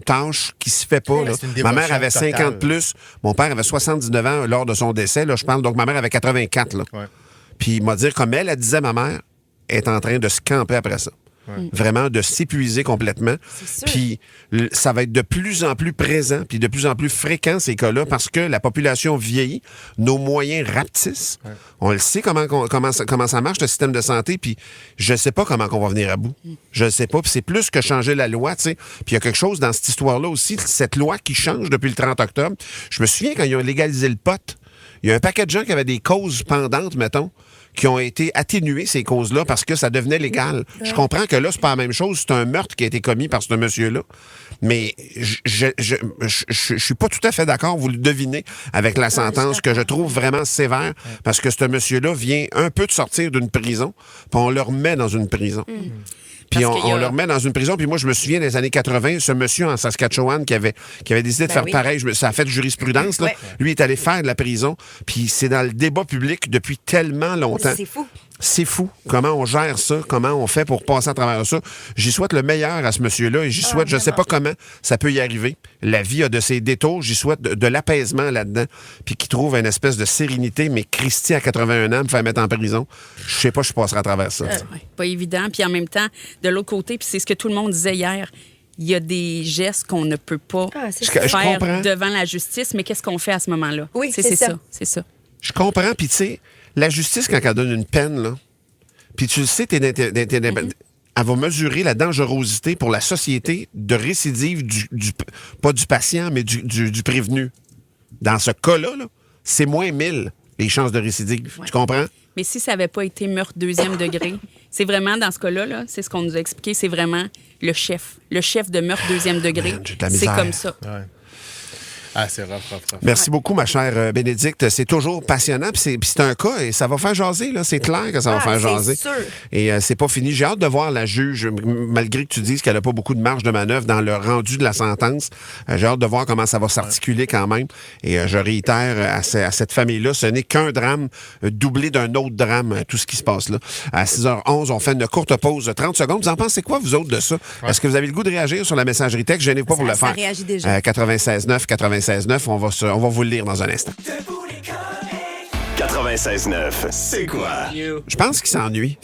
tâche qui se fait pas, là. Ma mère avait 50 plus. Mon père avait 79 ans lors de son décès, là, je parle. Donc, ma mère avait 84, là. Puis, il m'a dit, comme elle disait, ma mère est en train de se camper après ça. Vraiment de s'épuiser complètement. Puis ça va être de plus en plus présent, puis de plus en plus fréquent ces cas-là parce que la population vieillit, nos moyens rapetissent. On le sait comment ça marche, le système de santé, puis je sais pas comment on va venir à bout. Je le sais pas, puis c'est plus que changer la loi, tu sais. Puis il y a quelque chose dans cette histoire-là aussi, cette loi qui change depuis le 30 octobre. Je me souviens quand ils ont légalisé le pot, il y a un paquet de gens qui avaient des causes pendantes, mettons, qui ont été atténuées, ces causes-là, parce que ça devenait légal. Je comprends que là, c'est pas la même chose. C'est un meurtre qui a été commis par ce monsieur-là. Mais je suis pas tout à fait d'accord, vous le devinez, avec la sentence que je trouve vraiment sévère, parce que ce monsieur-là vient un peu de sortir d'une prison, puis on le remet dans une prison. Puis on le remet dans une prison. Puis moi, je me souviens des années 80, ce monsieur en Saskatchewan qui avait décidé de faire pareil. Ça a fait de jurisprudence. Là. Lui est allé faire de la prison. Puis c'est dans le débat public depuis tellement longtemps. C'est fou. C'est fou. Comment on gère ça? Comment on fait pour passer à travers ça? J'y souhaite le meilleur à ce monsieur-là et j'y souhaite, je sais pas comment ça peut y arriver. La vie a de ses détours. J'y souhaite de l'apaisement là-dedans. Puis qu'il trouve une espèce de sérénité. Mais Christy, à 81 ans, me faire mettre en prison, je sais pas, je passerai à travers ça. Pas évident. Puis en même temps, de l'autre côté, puis c'est ce que tout le monde disait hier, il y a des gestes qu'on ne peut pas faire devant la justice. Mais qu'est-ce qu'on fait à ce moment-là? Oui, c'est ça. C'est ça. Je comprends. Puis tu sais, la justice, quand elle donne une peine, là, puis tu le sais, elle va mesurer la dangerosité pour la société de récidive pas du patient, mais du prévenu. Dans ce cas-là, c'est moins 1000 les chances de récidive. Tu comprends? Mais si ça n'avait pas été meurtre deuxième degré, c'est vraiment, dans ce cas-là, c'est ce qu'on nous a expliqué, c'est vraiment le chef. Le chef de meurtre deuxième degré. C'est comme ça. Ah, c'est rough. Merci beaucoup, ma chère Bénédicte. C'est toujours passionnant. Puis c'est un cas et ça va faire jaser. Là. C'est clair que ça va faire jaser. Sûr. Et c'est pas fini. J'ai hâte de voir la juge, malgré que tu dises qu'elle n'a pas beaucoup de marge de manœuvre dans le rendu de la sentence. J'ai hâte de voir comment ça va s'articuler quand même. Et je réitère à cette famille-là, ce n'est qu'un drame doublé d'un autre drame, tout ce qui se passe là. À 6h11, on fait une courte pause de 30 secondes. Vous en pensez quoi, vous autres, de ça? Est-ce que vous avez le goût de réagir sur la messagerie texte? Gênez pas pour le faire. Ça réagit déjà. 96.9, 96.9. On va vous le lire dans un instant. 96.9, c'est quoi? Je pense qu'il s'ennuie.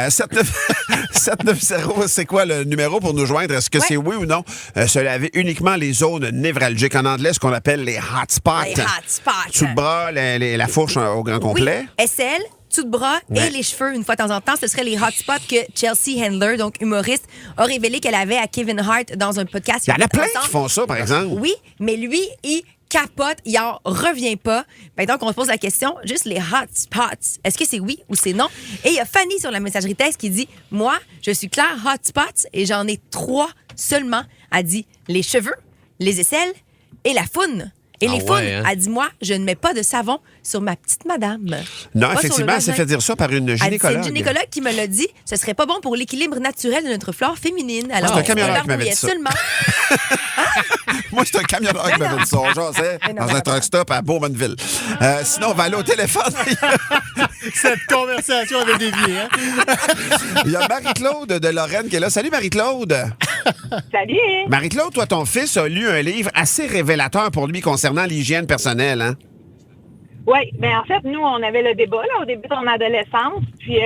790, c'est quoi le numéro pour nous joindre? Est-ce que c'est oui ou non? Se laver uniquement les zones névralgiques. En anglais, ce qu'on appelle les hot spots. Les hot spots. Sous le bras, la fourche au grand complet. Oui. SL, tout de bras et les cheveux, une fois de temps en temps. Ce serait les hot spots que Chelsea Handler, donc humoriste, a révélé qu'elle avait à Kevin Hart dans un podcast. Il y en a plein qui font ça, par exemple. Oui, mais lui, il capote, il en revient pas. Maintenant qu'on se pose la question, juste les hot spots, est-ce que c'est oui ou c'est non? Et il y a Fanny sur la messagerie texte qui dit, moi, je suis Claire hot spots et j'en ai 3 seulement. Elle dit les cheveux, les aisselles et la foune. Et les founes, elle dit, moi, je ne mets pas de savon sur ma petite madame. Non, Pas effectivement, elle s'est fait dire ça par une gynécologue. C'est une gynécologue qui me l'a dit. Ce serait pas bon pour l'équilibre naturel de notre flore féminine. Alors, c'est un camionneur qui m'avait dit ça. Seulement. Moi, c'est un camionneur qui m'avait dit ça. Genre, c'est dans un truck stop à Bowmanville. Sinon, on va aller au téléphone. Cette conversation avait dévié. Hein? Il y a Marie-Claude de Lorraine qui est là. Salut, Marie-Claude. Salut. Marie-Claude, toi, ton fils a lu un livre assez révélateur pour lui concernant l'hygiène personnelle, hein? Oui, bien en fait, nous, on avait le débat là, au début de son adolescence, puis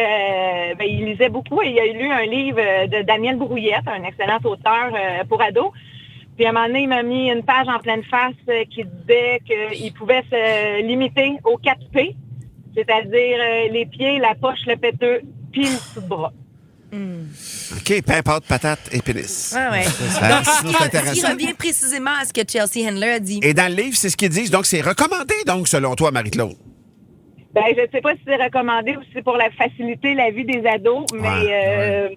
il lisait beaucoup et il a lu un livre de Daniel Brouillette, un excellent auteur pour ados. Puis à un moment donné, il m'a mis une page en pleine face qui disait qu'il pouvait se limiter aux 4 P, c'est-à-dire les pieds, la poche, le péteux, puis le sous-bras. OK, pain, pâte, patate et pénis. Ouais. Sinon, c'est intéressant. Ce qui revient précisément à ce que Chelsea Handler a dit. Et dans le livre, c'est ce qu'ils disent. Donc, c'est recommandé, donc, selon toi, Marie-Claude? Ben, je ne sais pas si c'est recommandé ou si c'est pour faciliter la vie des ados, mais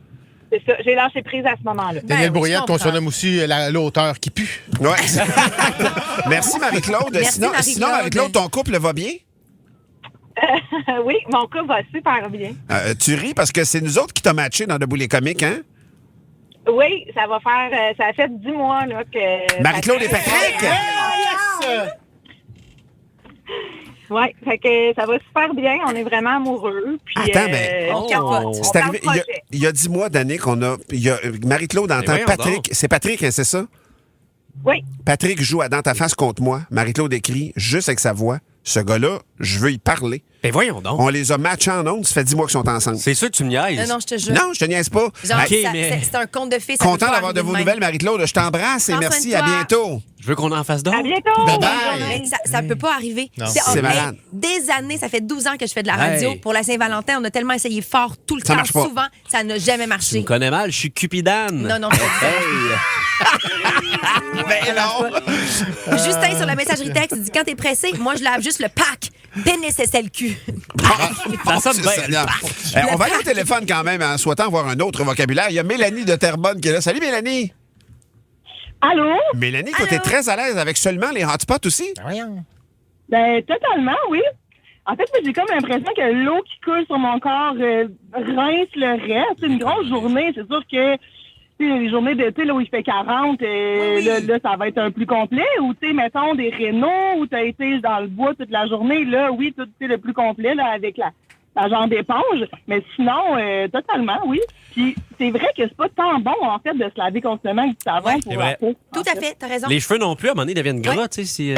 c'est ça. J'ai lâché prise à ce moment-là. Daniel Brouillette, qu'on surnomme aussi l'auteur qui pue. Oui. Merci, Marie-Claude. Merci, Sinon, Marie-Claude, ton couple va bien? Oui, mon couple va super bien. Tu ris parce que c'est nous autres qui t'as matché dans Debout les comiques, hein? Oui, ça a fait 10 mois là, que... Marie-Claude et Patrick! Oui, fait que ça va super bien. On est vraiment amoureux. Puis, attends, mais on capote. c'est arrivé il y a 10 mois d'années qu'on a... Marie-Claude entend Patrick. C'est Patrick, hein, c'est ça? Oui. Patrick joue à Dans ta face contre moi. Marie-Claude écrit juste avec sa voix. Ce gars-là, je veux y parler. Ben voyons donc. On les a matchés en ondes, ça fait 10 mois qu'ils sont ensemble. C'est sûr que tu me niaises. Non, je te jure. Non, je te niaise pas. Genre, c'est un conte de fées. Content d'avoir de vos nouvelles, Marie-Claude. Je t'embrasse et merci. À bientôt. Je veux qu'on en fasse d'autres. À bientôt. Bye-bye. Ça peut pas arriver. C'est malade. Des années, ça fait 12 ans que je fais de la radio. Pour la Saint-Valentin, on a tellement essayé fort tout le temps. marche pas. Souvent, ça n'a jamais Tu marché. me connais mal, je suis Cupidane. Non. Ben non. Justin, sur la messagerie texte, il dit quand t'es pressé, moi, je lave juste le pack. Pénis SLQ. Ça sonne bien. On va aller au téléphone quand même en souhaitant avoir un autre vocabulaire. Il y a Mélanie de Terrebonne qui est là. Salut, Mélanie. Allô? Mélanie, toi, t'es très à l'aise avec seulement les hotspots aussi? Ben, totalement, oui. En fait, j'ai comme l'impression que l'eau qui coule sur mon corps rince le reste. C'est une grosse journée. C'est sûr que les journées d'été, là, où il fait 40, là, ça va être un plus complet. Ou, tu sais, mettons, des rénaux où tu as été dans le bois toute la journée. Là, oui, tout est le plus complet, là, avec la genre d'éponge. Mais sinon, totalement, oui. Puis, c'est vrai que c'est pas tant bon, en fait, de se laver constamment avec du savon pour la peau. Tout à fait, t'as raison. Les cheveux non plus, à un moment donné, deviennent gras, tu sais.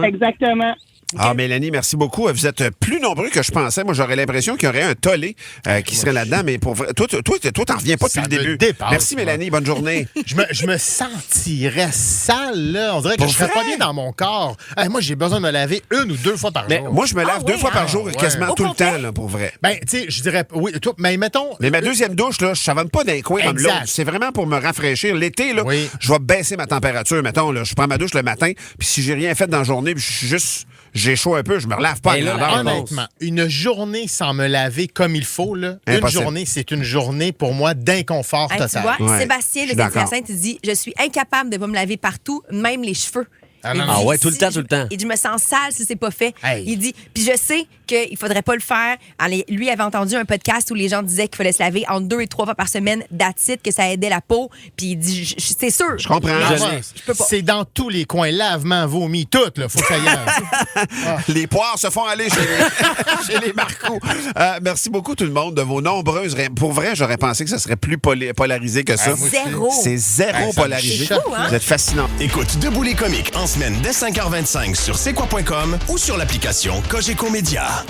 Exactement. Ah, Mélanie, merci beaucoup. Vous êtes plus nombreux que je pensais. Moi, j'aurais l'impression qu'il y aurait un tollé qui serait là-dedans. Mais pour vrai, toi, t'en reviens pas depuis le début. Dépasse, merci, Mélanie. Bonne journée. Je me sentirais sale, là. On dirait que je serais pas bien dans mon corps. Moi, j'ai besoin de me laver 1 ou 2 fois par jour. Moi, je me lave 2 fois par jour, quasiment tout le temps, là, pour vrai. Ben, tu sais, je dirais, oui, mais mettons. Mais ma deuxième douche, là, je savonne pas d'un coin comme l'autre. C'est vraiment pour me rafraîchir. L'été, là, je vais baisser ma température. Mettons, là, je prends ma douche le matin, puis si j'ai rien fait dans la journée, puis j'ai chaud un peu, je me relave pas. Honnêtement, une journée sans me laver comme il faut, là, une journée, c'est une journée pour moi d'inconfort total. Tu vois, Sébastien de Saint-Hyacinthe, il dit « Je suis incapable de pas me laver partout, même les cheveux. » ouais, tout le temps. Il dit « Je me sens sale si c'est pas fait. » Il dit « Puis je sais qu'il faudrait pas le faire. » Lui avait entendu un podcast où les gens disaient qu'il fallait se laver entre 2 et 3 fois par semaine, that's it, que ça aidait la peau. Puis il dit « C'est sûr. » Je comprends. Je peux pas. C'est dans tous les coins. Lavement, vomi, tout, là. Faut que ça y aille. Les poires se font aller chez les Marcos. Merci beaucoup, tout le monde, de vos nombreuses... Pour vrai, j'aurais pensé que ça serait plus polarisé que ça. Zéro. C'est zéro polarisé. C'est fou, hein? Vous êtes fascinants. Écoute Debout les comiques en semaine dès 5h25 sur c'est quoi.com ou sur l'application Cogeco Média.